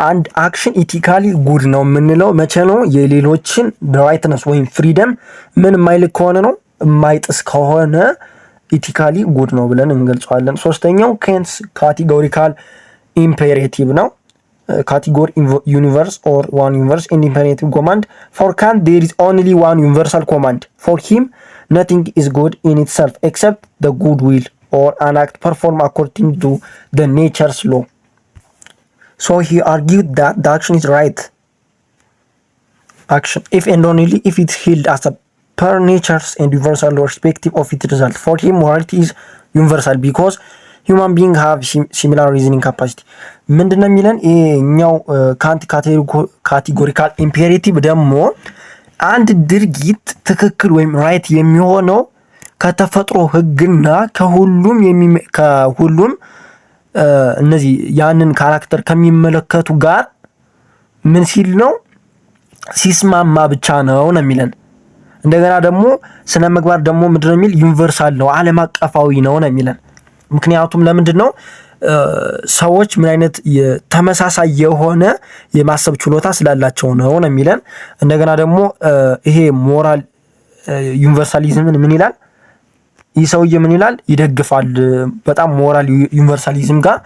Speaker 1: አንድ አክሽን ኢቲካሊ ጉድ ነው የምንለው መቼ ነው? የሌሎችን ራይትነስ ወይም ፍሪደም ምን የማይልክ ከሆነ ነው፣ የማይጥስ ከሆነ ኢቲካሊ ጉድ ነው ብለን እንገልጸዋለን። ሶስተኛው ኬንትስ ካቴጎሪካል ኢምፔሬቲቭ ነው። ካቴጎሪ ዩኒቨርስ ኦር ዋን ዩኒቨርስ ኢምፔሬቲቭ ኮማንድ ፎር ካንት ዴር ኢዝ ኦንሊ ዋን ዩኒቨርሳል ኮማንድ ፎር ሂም nothing is good in itself except the good will or an act performed according to the nature's law. So he argued that the action is right action if and only if it's held as a per nature's and universal law respective of its result. For him morality is universal because human beings have similar reasoning capacity. ምንድነው የሚለን ይሄኛው ካንት ካቴጎሪካል ኢምፔሬቲቭ ደግሞ አንድ ድርጊት ትክክል ወይም ራይት የሚሆነው ከተፈጥሮ ህግና ከሁሉም እነዚህ ያንን ካራክተር ከሚመለከቱ ጋር ምን ሲል ነው? ሲስማማ ብቻ ነው የሚለን። እንደገና ደግሞ ስነ ምግባር ደግሞ ምንድነው የሚል ዩኒቨርሳል ነው፣ ዓለም አቀፋዊ ነው የሚለን። ምክንያቱም ለምንድነው ሰዎች ምን አይነት ተመሳሳይ የሆነ የማሰብ ችሎታ ስላላቸው ነው የሚለን። እንደገና ደግሞ ይሄ ሞራል ዩኒቨርሳሊዝምን ምን ይላል? ይህ ሰውዬ ምን ይላል? ይደግፋል። በጣም ሞራል ዩኒቨርሳሊዝም ጋር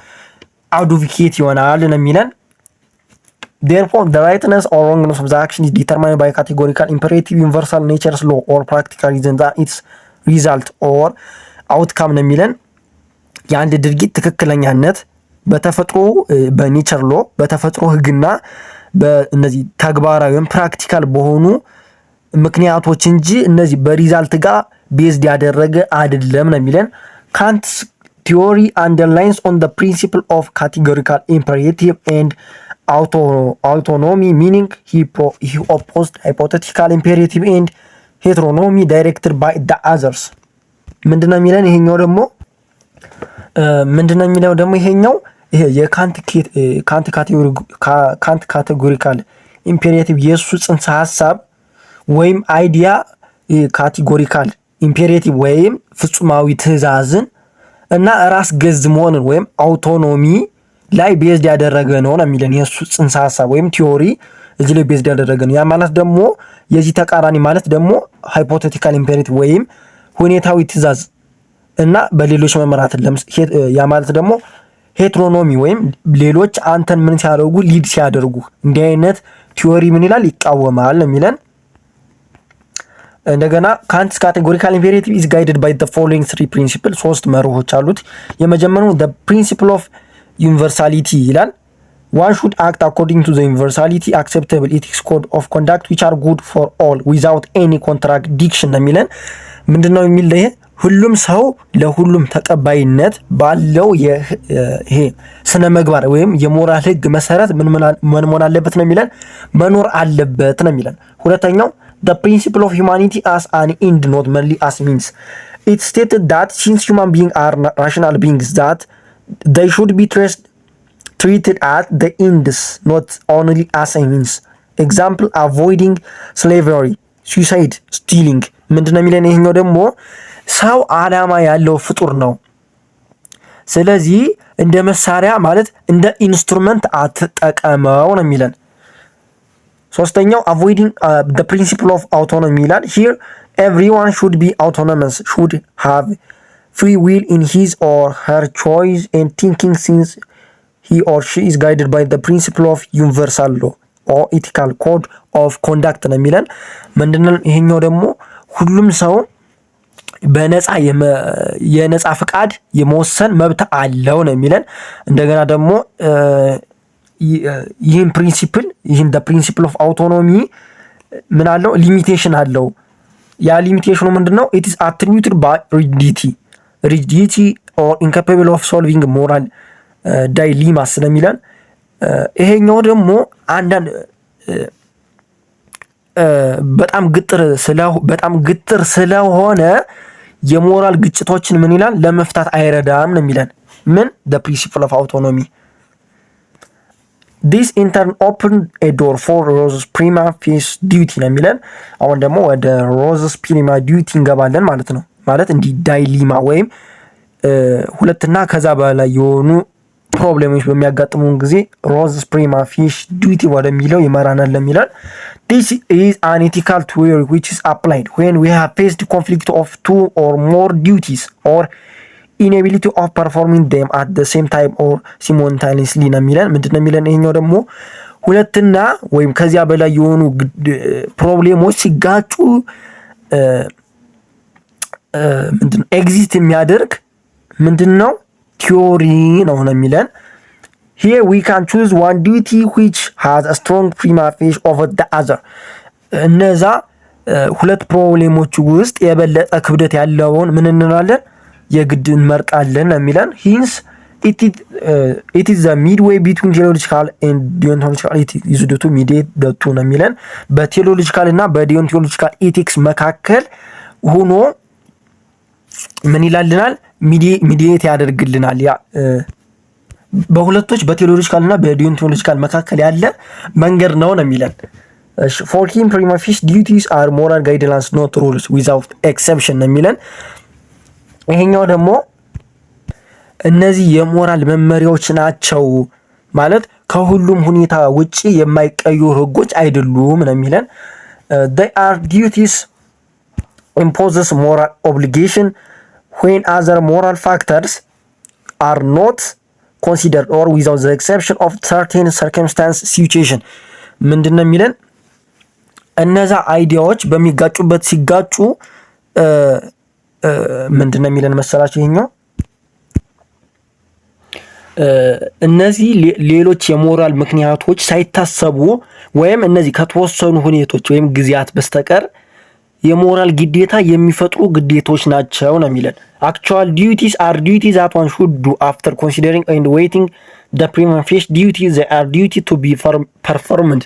Speaker 1: አድቮኬት ይሆናል ነው የሚለን። therefore the rightness or wrongness of the action is determined by categorical imperative universal nature's law or practical reason that its result or outcome ነው የሚለን። የአንድ ድርጊት ትክክለኛነት በተፈጥሮ በኔቸር ሎ በተፈጥሮ ህግና በእነዚህ ተግባራዊ ወይም ፕራክቲካል በሆኑ ምክንያቶች እንጂ እነዚህ በሪዛልት ጋር ቤዝድ ያደረገ አይደለም ነው የሚለን። ካንትስ ቲዮሪ አንደርላይንስ ኦን ዘ ፕሪንሲፕል ኦፍ ካቴጎሪካል ኢምፔሬቲቭ ኤንድ autonomy meaning he opposed hypothetical imperative and heteronomy directed by the others. ምንድነው የሚለን ይሄኛው ደግሞ ይሄኛው ይሄ የካንት ካቴጎሪካል ኢምፔሬቲቭ የሱ ጽንሰ ሐሳብ ወይም አይዲያ ካቴጎሪካል ኢምፔሬቲቭ ወይም ፍጹማዊ ትእዛዝን እና ራስ ገዝ መሆንን ወይም አውቶኖሚ ላይ ቤዝድ ያደረገ ነው የሚለን የሱ ጽንሰ ሐሳብ ወይም ቲዮሪ እዚህ ላይ ቤዝድ ያደረገ ነው። ያ ማለት ደግሞ የዚህ ተቃራኒ ማለት ደግሞ ሃይፖቴቲካል ኢምፔሬቲቭ ወይም ሁኔታዊ ትእዛዝ እና በሌሎች መመራት ያ ማለት ደግሞ ሄትሮኖሚ ወይም ሌሎች አንተን ምን ሲያደርጉ ሊድ ሲያደርጉ እንዲህ አይነት ቲዮሪ ምን ይላል ይቃወማል የሚለን። እንደገና ካንትስ ካቴጎሪካል ኢምፔሬቲቭ ኢዝ ጋይድድ ባይ ዘ ፎሎዊንግ ትሪ ፕሪንሲፕል ሶስት መርሆች አሉት። የመጀመሪያው ዘ ፕሪንሲፕል ኦፍ ዩኒቨርሳሊቲ ይላል። one should act according to the universality acceptable ethics code of conduct which are good for all without any contradiction የሚለን ምንድነው የሚል ይሄ ሁሉም ሰው ለሁሉም ተቀባይነት ባለው ይሄ ስነ ምግባር ወይም የሞራል ህግ መሰረት ምን መሆን አለበት ነው የሚለን መኖር አለበት ነው የሚለን። ሁለተኛው the principle of humanity as an end not merely as means it stated that since human beings are rational beings that they should be treated as the ends not only as a means. Example avoiding slavery, suicide, stealing ምንድነው የሚለን ይሄኛው ደግሞ ሰው ዓላማ ያለው ፍጡር ነው። ስለዚህ እንደ መሳሪያ ማለት እንደ ኢንስትሩመንት አትጠቀመው ነው የሚለን። ሶስተኛው avoiding the principle of autonomy ይላል። Here everyone should be autonomous, should have free will in his or her choice and thinking since he or she is guided by the principle of universal law or ethical code of conduct ነው የሚለን። ምንድነው ይሄኛው ደግሞ ሁሉም ሰው በነፃ የነፃ ፍቃድ የመወሰን መብት አለው ነው የሚለን። እንደገና ደግሞ ይህን ፕሪንሲፕል the principle of autonomy ምን አለው ሊሚቴሽን አለው። ያ ሊሚቴሽኑ ምንድነው it is attributed by rigidity or incapable of solving moral dilemma ስለሚለን ይሄኛው ደግሞ አንዳንድ በጣም ግትር ስለሆነ የሞራል ግጭቶችን ምን ይላል ለመፍታት አይረዳም ነው የሚለን። ምን the principle of autonomy this in turn opened a door for Rose's prima facie duty ነው የሚለን። አሁን ደግሞ ወደ Rose's prima duty እንገባለን ማለት ነው። ማለት እንዲህ ዳይሊማ ወይም ሁለትና ከዛ በላይ የሆኑ ፕሮብሌሞች በሚያጋጥሙን ጊዜ Rose's prima facie duty ወደሚለው ይመራናል ለሚላል። This is an ethical theory which is applied when we have faced conflict of two or more duties or inability of performing them at the same time or simultaneously ነው የሚለን። ምንድነው የሚለን ይሄኛው ደግሞ ሁለትና ወይም ከዚያ በላይ የሆኑ ፕሮብሌሞች ሲጋጩ ምንድነው ኤግዚስት የሚያደርግ ምንድነው ቲዮሪ ነው የሚለን። Here we can choose one duty which has a strong prima facie over the other. እነዛ ሁለት ፕሮብሌሞች ውስጥ የበለጠ ክብደት ያለውን ምን እንላለን የግድ እንመርጣለን የሚለን። Hence it is the midway between theological and deontological ethics is to mediate the two ነው የሚለን። በቴዎሎጂካል እና በዲዮንቶሎጂካል ኤቲክስ መካከል ሆኖ ምን ይላልናል ሚዲየት ያደርግልናል። ያ በሁለቶች በቴዎሎጂካል እና በዲዮንቶሎጂካል መካከል ያለ መንገድ ነው የሚለን። For him prima facie duties are moral guidelines not rules without exception ነው የሚለን። ይሄኛው ደግሞ እነዚህ የሞራል መመሪያዎች ናቸው ማለት ከሁሉም ሁኔታ ውጪ የማይቀየሩ ህጎች አይደሉም ነው የሚለን። They are duties imposes moral obligation when other moral factors are not considered or without the exception of certain circumstance situation ምንድነው የሚለን እነዛ አይዲያዎች በሚጋጩበት ሲጋጩ ምንድነው የሚለን መሰላችሁ ይሄኛው እነዚህ ሌሎች የሞራል ምክንያቶች ሳይታሰቡ ወይም እነዚህ ከተወሰኑ ሁኔታዎች ወይም ጊዜያት በስተቀር የሞራል ግዴታ የሚፈጥሩ ግዴታዎች ናቸው ነው የሚለን። Actual duties are duties that one should do after considering and weighing the prima facie duties. They are duty to be performed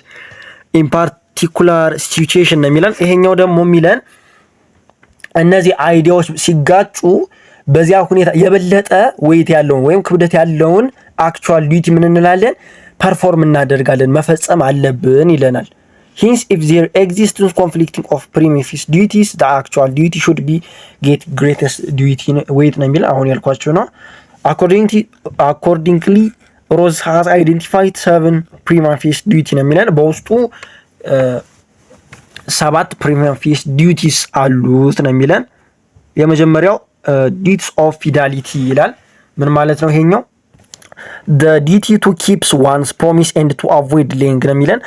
Speaker 1: in particular situation ነው የሚለን። ይሄኛው ደግሞ የሚለን እነዚህ አይዲያዎች ሲጋጩ በዚያ ሁኔታ የበለጠ weight ያለውን ወይም ክብደት ያለውን አክቹዋል ዲዩቲ ምን እንላለን? ፐርፎርም እናደርጋለን፣ መፈጸም አለብን ይለናል። Hence, if there exists conflicting of prima facie duties, the actual duty should be get greatest duty weight ነው የሚለው አሁን ያልኳቸው ነው። Accordingly, Rose has identified 7 prima facie duty ነው የሚለን በውስጡ 7 prima facie duties አሉት ነው የሚለን። የመጀመሪያው duties of fidelity ይላል። ምን ማለት ነው ይሄኛው? the duty to keeps one's promise and to avoid lying ነው የሚለን።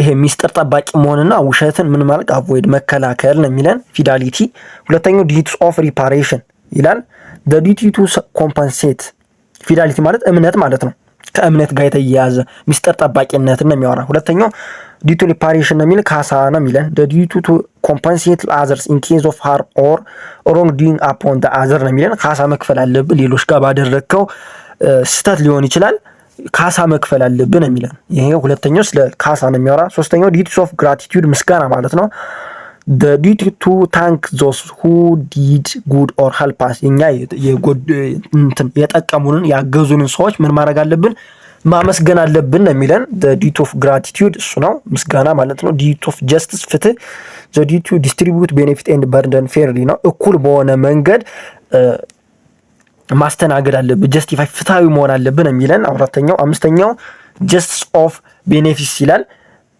Speaker 1: ይሄ ሚስጥር ጠባቂ መሆንና ውሸትን ምን ማለት avoid መከላከል ነው የሚለን ፊዳሊቲ። ሁለተኛው duties of reparation ይላል። the duty to compensate ፊዳሊቲ ማለት እምነት ማለት ነው። ከእምነት ጋር የተያያዘ ሚስጥር ጠባቂነትን ነው የሚያወራ። ሁለተኛው duty to reparation ነው የሚል ካሳ ነው የሚለን። the duty to compensate others in case of harm or wrongdoing upon the other ነው የሚለን። ካሳ መክፈል አለብን ሌሎች ጋር ባደረግከው ስህተት ሊሆን ይችላል፣ ካሳ መክፈል አለብን የሚለን። ይሄ ሁለተኛው ስለ ካሳ ነው የሚያወራ። ሶስተኛው duties of gratitude ምስጋና ማለት ነው። the duty to thank those who did good or help us እኛ የጠቀሙንን ያገዙንን ሰዎች ምን ማድረግ አለብን? ማመስገን አለብን ነው የሚለን። the duty of gratitude እሱ ነው ምስጋና ማለት ነው። duty of justice ፍትህ the duty to distribute benefit and burden fairly ነው። እኩል በሆነ መንገድ ማስተናገድ አለብን፣ ጀስቲፋይ ፍትሃዊ መሆን አለብን የሚለን አራተኛው። አምስተኛው justice of benefits ይላል።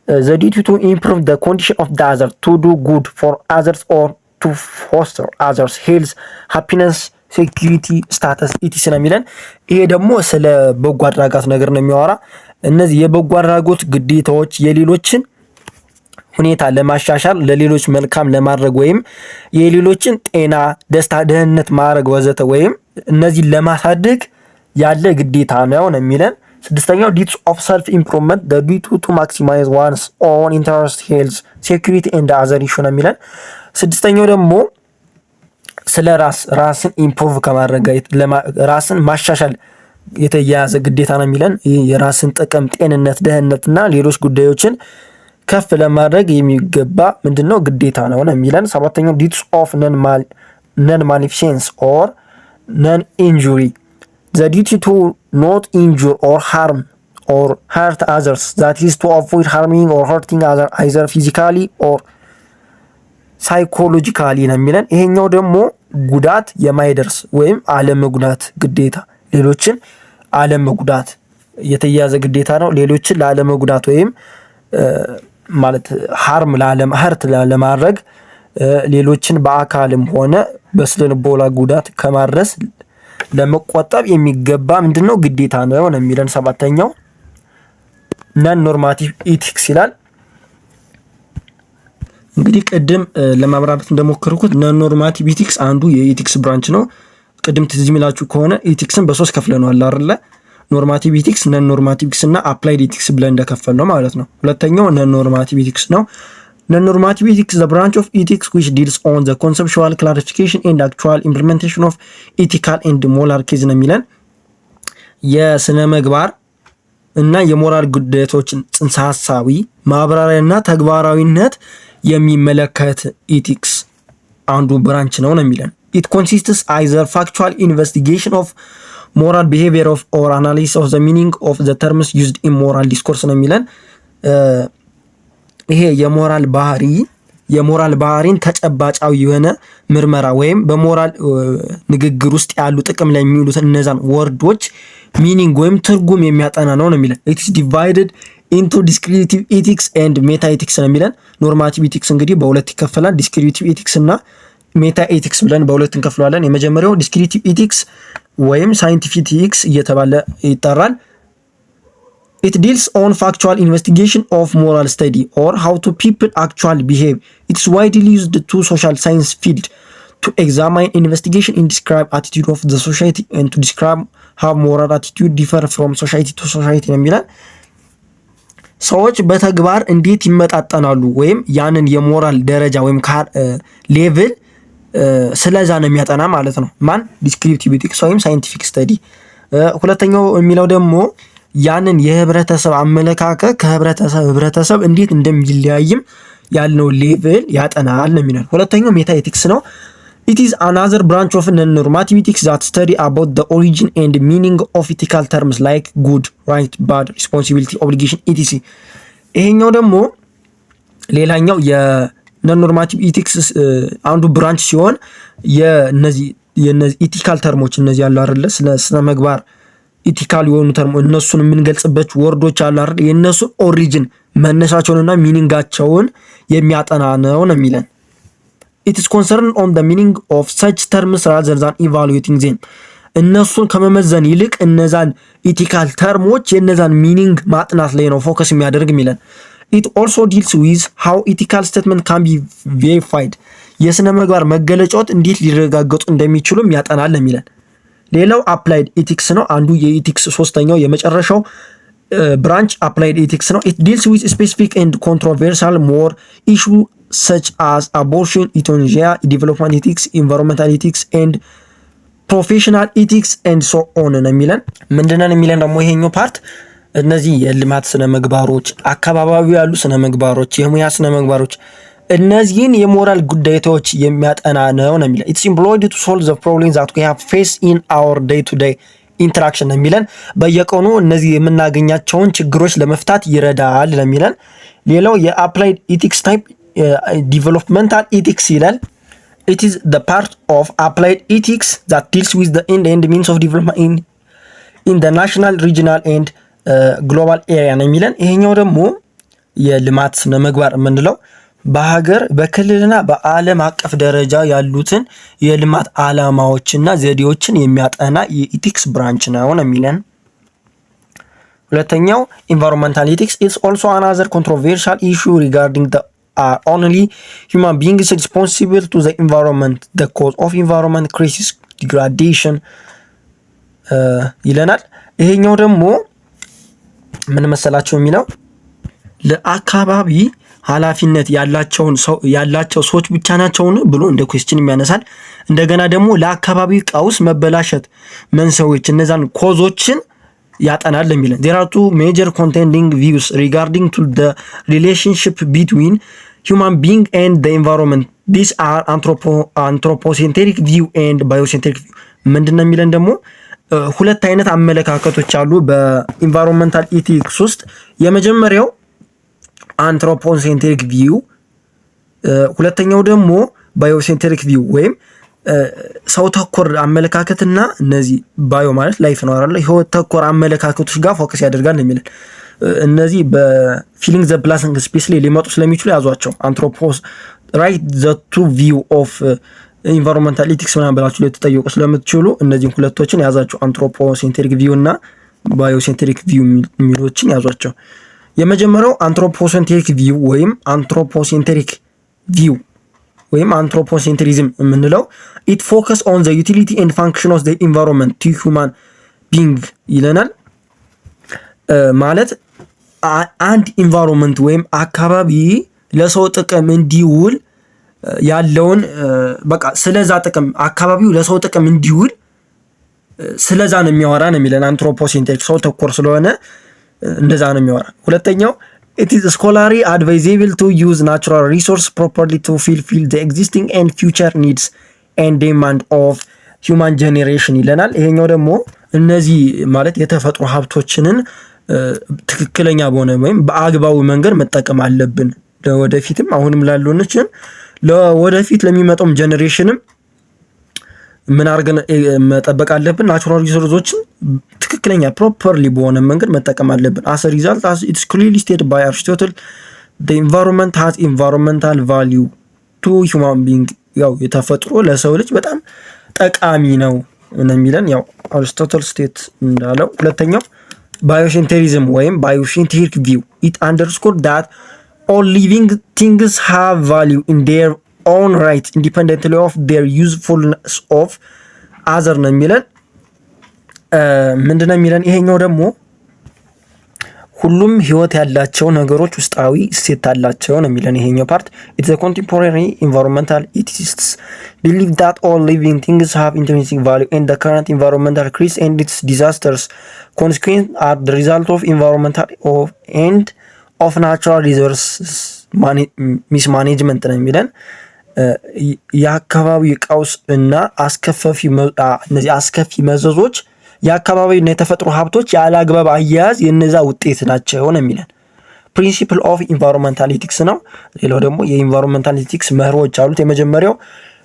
Speaker 1: the duty to improve the condition of the other to do good for others or to foster others health happiness security status ኢቲስ ነው የሚለን። ይሄ ደግሞ ስለ በጎ አድራጎት ነገር ነው የሚያወራ። እነዚህ የበጎ አድራጎት ግዴታዎች የሌሎችን ሁኔታ ለማሻሻል ለሌሎች መልካም ለማድረግ ወይም የሌሎችን ጤና፣ ደስታ፣ ደህንነት ማድረግ ወዘተ ወይም እነዚህ ለማሳደግ ያለ ግዴታ ነው የሚለን። ስድስተኛው duties of self improvement the duty to maximize one's own interest health security and other issue ነው የሚለን። ስድስተኛው ደግሞ ስለ ራስን ኢምፕሩቭ ከማድረግ ራስን ማሻሻል የተያያዘ ግዴታ ነው የሚለን። ይህ የራስን ጥቅም፣ ጤንነት፣ ደህንነትና ሌሎች ጉዳዮችን ከፍ ለማድረግ የሚገባ ምንድነው ግዴታ ነው የሚለን። ሰባተኛው duties of non maleficence or non injury the duty to not injure or harm or hurt others that is to avoid harming or hurting others either physically or psychologically ነው የሚለን። ይሄኛው ደግሞ ጉዳት የማይደርስ ወይም አለመጉዳት ግዴታ፣ ሌሎችን አለመጉዳት የተያያዘ ግዴታ ነው። ሌሎችን ላለመጉዳት ወይም ማለት ሃርም ሀርት ለማድረግ ሌሎችን በአካልም ሆነ በስነልቦና ጉዳት ከማድረስ ለመቆጠብ የሚገባ ምንድነው ግዴታ ነው የሚለን። ሰባተኛው ነን ኖርማቲቭ ኢቲክስ ይላል። እንግዲህ ቅድም ለማብራራት እንደሞከርኩት ነን ኖርማቲቭ ኢቲክስ አንዱ የኢቲክስ ብራንች ነው። ቅድም ትዝ የሚላችሁ ከሆነ ኢቲክስን በሶስት ከፍለነዋል አይደል? ኖርማቲቭ ኢቲክስ፣ ነን ኖርማቲቭ ኢቲክስ እና አፕላይድ ኢቲክስ ብለን እንደከፈልነው ማለት ነው። ሁለተኛው ነን ኖርማቲቭ ኢቲክስ ነው። ነን ኖርማቲቭ ኢቲክስ the branch of ethics which deals on the conceptual clarification and actual implementation of ethical and moral codes ነው የሚለን። የስነ ምግባር እና የሞራል ጉዳዮችን ጽንሰ ሐሳቢ ማብራሪያና ተግባራዊነት የሚመለከት ኢቲክስ አንዱ ብራንች ነው የሚለን። it consists either factual investigation of moral behavior of or analysis of the meaning of the terms used in moral discourse ነው የሚለን። ይሄ የሞራል ባህሪን ተጨባጫዊ የሆነ ምርመራ ወይም በሞራል ንግግር ውስጥ ያሉ ጥቅም ላይ የሚውሉት እነዛን ወርዶች ሚኒንግ ወይም ትርጉም የሚያጠና ነው የሚለን። it is divided into descriptive ethics and meta ethics ነው የሚለን። ኖርማቲቭ ኢቲክስ እንግዲህ በሁለት ይከፈላል፣ descriptive ethics እና ሜታ ኤቲክስ ብለን በሁለት እንከፍለዋለን። የመጀመሪያው ዲስክሪቲቭ ኢቲክስ ወይም ሳይንቲፊክ ኢቲክስ እየተባለ ይጠራል። it deals on factual investigation of moral study or how to people actually behave. It is widely used to social science field to examine investigation and describe attitude of the society and to describe how moral attitude differ from society to society ነው የሚለን። ሰዎች በተግባር እንዴት ይመጣጠናሉ ወይም ያንን የሞራል ደረጃ ወይም ሌቭል ስለዛ ነው የሚያጠና ማለት ነው። ማን ዲስክሪፕቲቭ ኢቲክስ ወይም ሳይንቲፊክ ስተዲ። ሁለተኛው የሚለው ደግሞ ያንን የህብረተሰብ አመለካከት ከህብረተሰብ እንዴት እንደሚለያይም ያልነው ሌቭል ያጠናል ነው የሚለው። ሁለተኛው ሜታ ኤቲክስ ነው። It is another branch of non-normative ethics that study about the origin and meaning of ethical terms like good, right, bad, responsibility, obligation, etc. ይሄኛው ደግሞ ሌላኛው የነን ኖርማቲቭ ኢቲክስ አንዱ ብራንች ሲሆን የነዚህ ኢቲካል ተርሞች እነዚህ ያሉ አይደለ ስነ ምግባር ኢቲካል የሆኑ ተርሞ እነሱን የምንገልጽበት ወርዶች አሉ አይደል የነሱ ኦሪጂን መነሻቸውንና ሚኒንጋቸውን የሚያጠና ነው የሚለን። It is concerned on the meaning of such terms rather than evaluating them. እነሱን ከመመዘን ይልቅ እነዛን ኢቲካል ተርሞች የነዛን ሚኒንግ ማጥናት ላይ ነው ፎከስ የሚያደርግ የሚለን። It also deals with how ethical statement can be verified. የስነ ምግባር መገለጫዎች እንዴት ሊረጋገጡ እንደሚችሉም ያጠናል የሚለን። ሌላው አፕላይድ ኢቲክስ ነው። አንዱ የኢቲክስ ሶስተኛው የመጨረሻው ብራንች አፕላይድ ኢቲክስ ነው። It deals with specific and controversial more issue such as abortion, euthanasia, development ethics, environmental ethics and professional ethics and so on ነው የሚለን። ምንድነው የሚለን ደግሞ ይሄኛው ፓርት እነዚህ የልማት ስነ ምግባሮች፣ አካባቢያዊ ያሉ ስነ ምግባሮች፣ የሙያ ስነ ምግባሮች እነዚህን የሞራል ጉዳዮች የሚያጠና ነው የሚለን። It's employed to solve the problems that we have faced in our day to day interaction ነው የሚለን። በየቀኑ እነዚህ የምናገኛቸውን ችግሮች ለመፍታት ይረዳል ነው የሚለን። ሌላው የአፕላይድ ኢቲክስ ታይፕ developmental ethics ይላል። It is the part of applied ethics that deals with the end and means of development in the national, regional and global area ነው የሚለን። ይሄኛው ደግሞ የልማት ስነ ምግባር የምንለው በሀገር በክልልና በዓለም አቀፍ ደረጃ ያሉትን የልማት ዓላማዎችና ዘዴዎችን የሚያጠና የኢቲክስ ብራንች ነው የሚለን። ሁለተኛው environmental ethics is also another controversial issue regarding the are only human beings responsible to the environment, the cause of environment crisis, degradation ይለናል። ይሄኛው ደግሞ ምን መሰላችሁ የሚለው ለአካባቢ ኃላፊነት ያላቸው ሰዎች ብቻ ናቸውን ብሎ እንደ ኩዌስችን የሚያነሳል። እንደገና ደግሞ ለአካባቢ ቀውስ መበላሸት መንስኤዎች እነዛን ኮዞችን ያጠናል የሚለን። There are two major contending views regarding to the relationship between human being and the environment. These are anthropocentric view and biocentric view. ምንድነው የሚለን ደግሞ ሁለት አይነት አመለካከቶች አሉ በኢንቫይሮንመንታል ኢቲክስ ውስጥ። የመጀመሪያው አንትሮፖሴንትሪክ ቪው፣ ሁለተኛው ደግሞ ባዮሴንትሪክ ቪው ወይም ሰው ተኮር አመለካከትና እነዚህ ባዮ ማለት ላይፍ ነው አይደል ህይወት ተኮር አመለካከቶች ጋር ፎከስ ያደርጋል ነው የሚለን። እነዚህ በፊሊንግ ዘ ፕላስንግ ስፔስ ላይ ሊመጡ ስለሚችሉ ያዟቸው። አንትሮፖስ ራይት ዘ ቱ ቪው ኦፍ ኢንቫይሮንመንታል ኢቲክስ ምናምን ብላችሁ ልትጠየቁ ስለምትችሉ እነዚህን ሁለቶችን ያዛቸው። አንትሮፖሴንትሪክ ቪው እና ባዮሴንትሪክ ቪው የሚሉትን ያዟቸው። የመጀመሪያው አንትሮፖሴንትሪክ ቪው ወይም አንትሮፖሴንትሪክ ቪው ወይም አንትሮፖሴንትሪዝም የምንለው it focus on the utility and function of the environment to human being ይለናል። ማለት አንድ ኢንቫይሮንመንት ወይም አካባቢ ለሰው ጥቅም እንዲውል ያለውን በቃ ስለዛ ጥቅም አካባቢው ለሰው ጥቅም እንዲውል ስለዛ ነው የሚያወራ ነው የሚለን። አንትሮፖሴንትሪክ ሰው ተኮር ስለሆነ እንደዛ ነው የሚያወራ። ሁለተኛው it is scholarly advisable to use natural resource properly to fulfill the existing and future needs and demand of human generation ይለናል። ይሄኛው ደግሞ እነዚህ ማለት የተፈጥሮ ሀብቶችንን ትክክለኛ በሆነ ወይም በአግባቡ መንገድ መጠቀም አለብን። ለወደፊትም አሁንም ላለውነችን ለወደፊት ለሚመጣውም ጀነሬሽንም ምን አድርገን መጠበቅ አለብን? ናቹራል ሪሶርሶችን ትክክለኛ ፕሮፐርሊ በሆነ መንገድ መጠቀም አለብን። as a result as it's clearly stated by Aristotle the environment has environmental value to human being ያው የተፈጥሮ ለሰው ልጅ በጣም ጠቃሚ ነው የሚለን ያው አሪስቶትል ስቴት እንዳለው። ሁለተኛው ባዮሴንትሪዝም ወይም ባዮሴንትሪክ ቪው it underscored that all living things have value in their own right independently of their usefulness of other ነው የሚለን። ምንድነው የሚለን ይሄኛው ደግሞ ሁሉም ህይወት ያላቸው ነገሮች ውስጣዊ እሴት አላቸው ነው የሚለን ይሄኛው ፓርት። it's a contemporary environmental ethicists believe that all living things have intrinsic value and the current environmental crisis and its disasters consequences are the result of environmental and of natural resources mismanagement ነው የሚለን። የአካባቢ ቀውስ እና እነዚህ አስከፊ መዘዞች የአካባቢና የተፈጥሮ ሀብቶች ያለ አግባብ አያያዝ የነዛ ውጤት ናቸው ነው የሚለን። ፕሪንሲፕል ኦፍ ኢንቫይሮንመንታሊቲክስ ነው። ሌላው ደግሞ የኢንቫይሮንመንታሊቲክስ መርሆች አሉት። የመጀመሪያው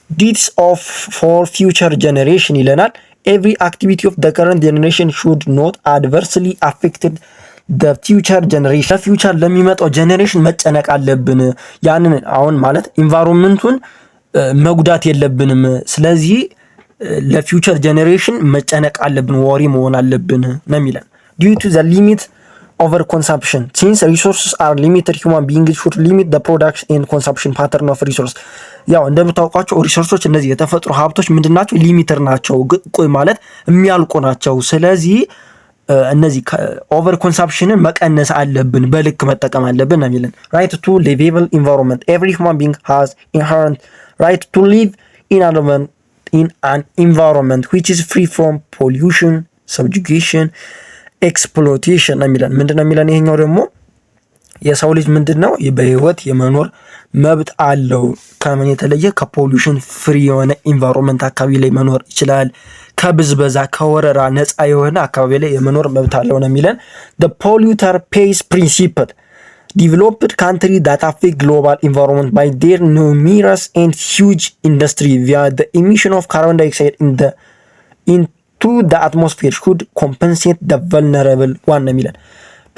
Speaker 1: ዲድስ ኦፍ ፎር ፊውቸር ጀኔሬሽን ይለናል። ኤቭሪ አክቲቪቲ ኦፍ ዘ ከረንት ጀኔሬሽን ሹድ ኖት አድቨርስሊ አፌክትድ ዘ ፊውቸር ጀኔሬሽን። ለፊውቸር ለሚመጣው ጀኔሬሽን መጨነቅ አለብን። ያንን አሁን ማለት ኢንቫይሮንመንቱን መጉዳት የለብንም። ስለዚህ ለፊውቸር ጀኔሬሽን መጨነቅ አለብን፣ ወሪ መሆን አለብን ነው የሚለን። ዲዩ ቱ ዘ ሊሚት ኦቨር ኮንሰምፕሽን ሲንስ ሪሶርስስ አር ሊሚትድ ሂውማን ቢንግስ ሹድ ሊሚት ዘ ፕሮዳክሽን ኤንድ ኮንሰምፕሽን ፓተርን ኦፍ ሪሶርስ። ያው እንደምታውቋቸው ሪሶርሶች እነዚህ የተፈጥሮ ሀብቶች ምንድን ናቸው? ሊሚትድ ናቸው፣ ማለት የሚያልቁ ናቸው። ስለዚህ እነዚህ ኦቨር ኮንሰምፕሽንን መቀነስ አለብን፣ በልክ መጠቀም አለብን ነው የሚለን። ራይት ቱ ሊቬብል ኢንቫይሮንመንት ኤቭሪ ሂውማን ቢንግ ሃዝ ኢንሄረንት ራይት ቱ ሊቭ in an environment which is free from pollution, subjugation, exploitation ነው የሚለን። ምንድነው የሚለን? ይሄኛው ደግሞ የሰው ልጅ ምንድነው በህይወት የመኖር መብት አለው። ከምን የተለየ? ከፖሉሽን ፍሪ የሆነ ኢንቫይሮንመንት አካባቢ ላይ መኖር ይችላል። ከብዝበዛ ከወረራ ነፃ የሆነ አካባቢ ላይ የመኖር መብት አለው ነው የሚለን። the polluter pays principle developed country that affect global environment by their numerous and huge industry via the emission of carbon dioxide into the atmosphere should compensate the vulnerable one ነው የሚለን።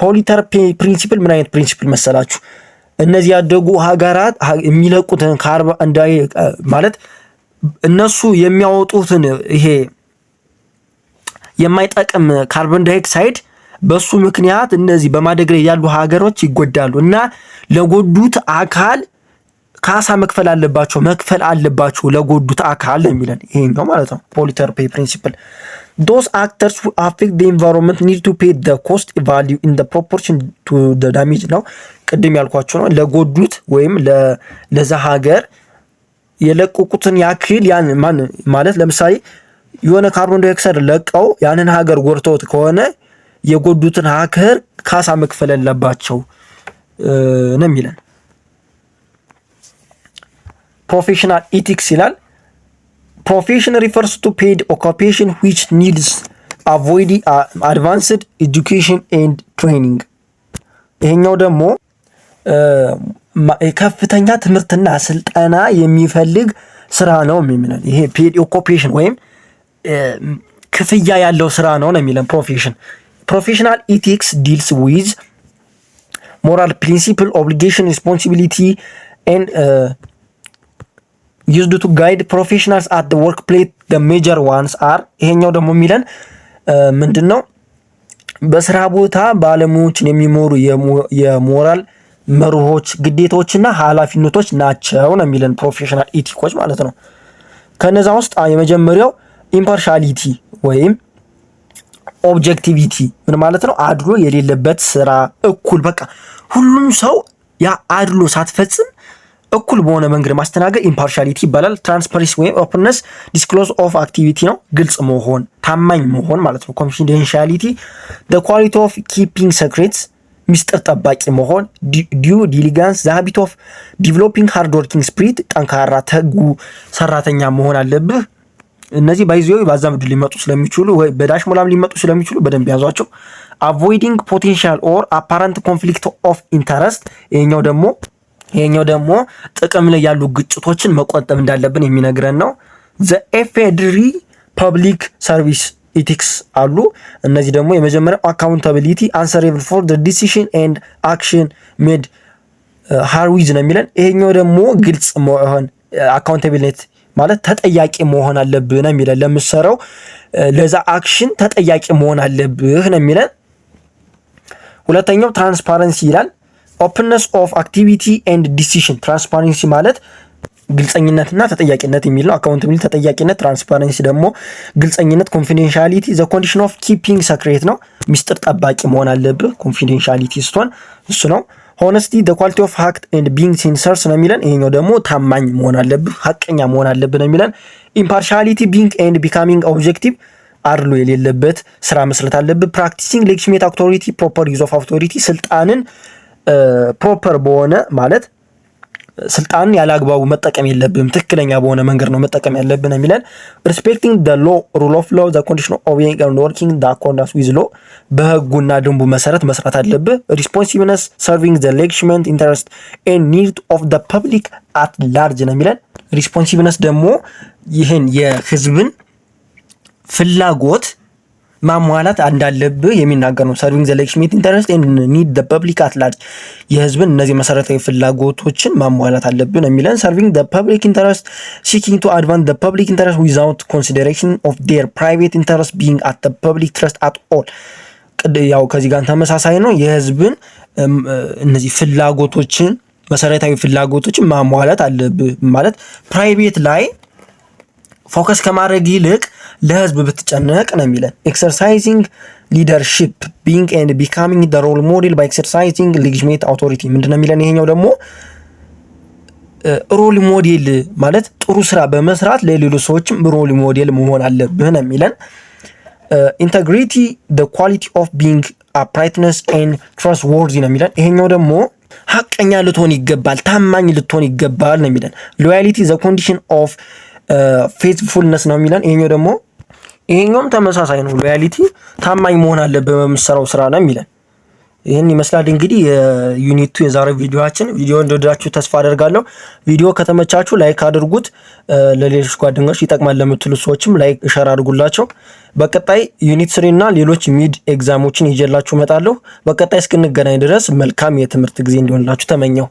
Speaker 1: ፖሊተር ፕሪንሲፕል ምን አይነት ፕሪንሲፕል መሰላችሁ? እነዚህ ያደጉ ሀገራት የሚለቁትን ካርቦን ማለት እነሱ የሚያወጡትን ይሄ የማይጠቅም ካርቦን ዳይኦክሳይድ በሱ ምክንያት እነዚህ በማደግ ላይ ያሉ ሀገሮች ይጎዳሉ እና ለጎዱት አካል ካሳ መክፈል አለባቸው ለጎዱት አካል ነው የሚለን። ይሄኛው ማለት ነው ፖሊተር ፔይ ፕሪንሲፕል። those actors who affect the environment need to pay the cost value in the proportion to the damage ነው። ቅድም ያልኳቸው ነው ለጎዱት ወይም ለዛ ሀገር የለቀቁትን ያክል ያን ማለት ለምሳሌ የሆነ ካርቦን ዳይኦክሳይድ ለቀው ያንን ሀገር ጎርተውት ከሆነ የጎዱትን ሀገር ካሳ መክፈል አለባቸው ነው የሚለን። ፕሮፌሽናል ኢቲክስ ይላል። ፕሮፌሽን refers to paid occupation which needs avoiding advanced education and training። ይሄኛው ደግሞ ከፍተኛ ትምህርትና ስልጠና የሚፈልግ ስራ ነው የሚለን። ይሄ paid occupation ወይም ክፍያ ያለው ስራ ነው የሚለን ፕሮፌሽን። Professional ethics deals with moral principle, obligation, responsibility, and used to guide professionals at the workplace. The major ones are ይሄኛው ደግሞ የሚለን ምንድነው? በስራ ቦታ ባለሙያዎችን የሚመሩ የሞራል መርሆች ግዴታዎችና ኃላፊነቶች ናቸው ነው የሚለን ፕሮፌሽናል ኢቲኮች ማለት ነው። ከነዛ ውስጥ የመጀመሪያው ኢምፓርሻሊቲ ወይም ኦብጀክቲቪቲ ምን ማለት ነው? አድሎ የሌለበት ስራ፣ እኩል በቃ ሁሉም ሰው ያ አድሎ ሳትፈጽም እኩል በሆነ መንገድ ማስተናገድ ኢምፓርሻሊቲ ይባላል። ትራንስፓረንሲ ወይም ኦፕንነስ፣ ዲስክሎዝ ኦፍ አክቲቪቲ ነው፣ ግልጽ መሆን፣ ታማኝ መሆን ማለት ነው። ኮንፊደንሻሊቲ፣ ዘ ኳሊቲ ኦፍ ኪፒንግ ሰክሬትስ፣ ሚስጥር ጠባቂ መሆን። ዲዩ ዲሊጋንስ፣ ዘ ሃቢት ኦፍ ዲቨሎፒንግ ሃርድ ወርኪንግ ስፒሪት፣ ጠንካራ ተጉ ሰራተኛ መሆን አለብህ። እነዚህ ባይዚዮ ባዛምዱ ሊመጡ ስለሚችሉ ወይ በዳሽ ሞላም ሊመጡ ስለሚችሉ በደንብ ያዟቸው። አቮይዲንግ ፖቴንሻል ኦር አፓረንት ኮንፍሊክት ኦፍ ኢንተረስት፣ ይሄኛው ደግሞ ጥቅም ላይ ያሉ ግጭቶችን መቆጠብ እንዳለብን የሚነግረን ነው። ዘ ኤፌድሪ ፐብሊክ ሰርቪስ ኢቲክስ አሉ። እነዚህ ደግሞ የመጀመሪያው አካውንታቢሊቲ አንሰሬብል ፎር ዘ ዲሲሽን ኤንድ አክሽን ሜድ ሃርዊዝ ነው የሚለን። ይሄኛው ደግሞ ግልጽ መሆን አካውንታቢሊቲ ማለት ተጠያቂ መሆን አለብህ ነው የሚለን። ለምትሰራው ለዛ አክሽን ተጠያቂ መሆን አለብህ ነው የሚለን። ሁለተኛው ትራንስፓረንሲ ይላል። ኦፕንነስ ኦፍ አክቲቪቲ ኤንድ ዲሲሽን። ትራንስፓረንሲ ማለት ግልጸኝነትና ተጠያቂነት የሚል ነው። አካውንታቢሊቲ ተጠያቂነት፣ ትራንስፓረንሲ ደግሞ ግልጸኝነት። ኮንፊደንሻሊቲ ዘ ኮንዲሽን ኦፍ ኪፒንግ ሰክሬት ነው። ሚስጥር ጠባቂ መሆን አለብህ ኮንፊደንሻሊቲ ስትሆን እሱ ነው። ሆነስቲ ዘ ኳሊቲ ኦፍ ሀክት ኤንድ ቢንግ ሲንሰርስ ነው የሚለን። ይሄኛው ደግሞ ታማኝ መሆን አለብህ ሀቀኛ መሆን አለብህ ነው የሚለን። ኢምፓርሻሊቲ ቢንግ ኤንድ ቢካሚንግ ኦብጀክቲቭ፣ አድሎ የሌለበት ስራ መስራት አለብህ። ፕራክቲሲንግ ሌጂቲሜት አውቶሪቲ ፕሮፐር ዩዝ ኦፍ አውቶሪቲ፣ ስልጣንን ፕሮፐር በሆነ ማለት ስልጣንን ያላግባቡ መጠቀም የለብም ትክክለኛ በሆነ መንገድ ነው መጠቀም ያለብን የሚለን respecting the law rule of law the condition of being and working the accordance with law በህጉና ደንቡ መሰረት መስራት አለብህ responsiveness serving the legitimate interest and need of the public at large ነው የሚለን responsiveness ደግሞ ይህን የህዝብን ፍላጎት ማሟላት እንዳለብህ የሚናገር ነው serving the legitimate interest and need the public at large የህዝብን እነዚህ መሰረታዊ ፍላጎቶችን ማሟላት አለብህ የሚለን serving the public interest seeking to advance the public interest without consideration of their private interest being at the public trust at all ያው ከዚህ ጋር ተመሳሳይ ነው የህዝብን እነዚህ ፍላጎቶችን መሰረታዊ ፍላጎቶችን ማሟላት አለብህ ማለት ፕራይቬት ላይ ፎከስ ከማድረግ ይልቅ ለህዝብ ብትጨነቅ ነው የሚለን exercising leadership being and becoming the role model by exercising legitimate authority ምንድነው የሚለን ይሄኛው ደግሞ ሮል ሞዴል ማለት ጥሩ ስራ በመስራት ለሌሎች ሰዎችም ሮል ሞዴል መሆን አለብህ ነው የሚለን integrity the quality of being uprightness and trustworthy ነው የሚለን ይሄኛው ደግሞ ሐቀኛ ልትሆን ይገባል ታማኝ ልትሆን ይገባል ነው የሚለን loyalty the condition of faithfulness ነው የሚለን ይሄኛውም ተመሳሳይ ነው ሎያሊቲ ታማኝ መሆን አለበት በመሰራው ስራ ነው የሚለን ይሄን ይመስላል እንግዲህ የዩኒት 2 የዛሬው ቪዲዮ እንደወደዳችሁ ተስፋ አደርጋለሁ ቪዲዮ ከተመቻችሁ ላይክ አድርጉት ለሌሎች ጓደኞች ይጠቅማል ለምትሉ ሰዎችም ላይክ ሼር አድርጉላቸው በቀጣይ ዩኒት 3 እና ሌሎች ሚድ ኤግዛሞችን ይዤላችሁ እመጣለሁ በቀጣይ እስክንገናኝ ድረስ መልካም የትምህርት ጊዜ እንዲሆንላችሁ ተመኘው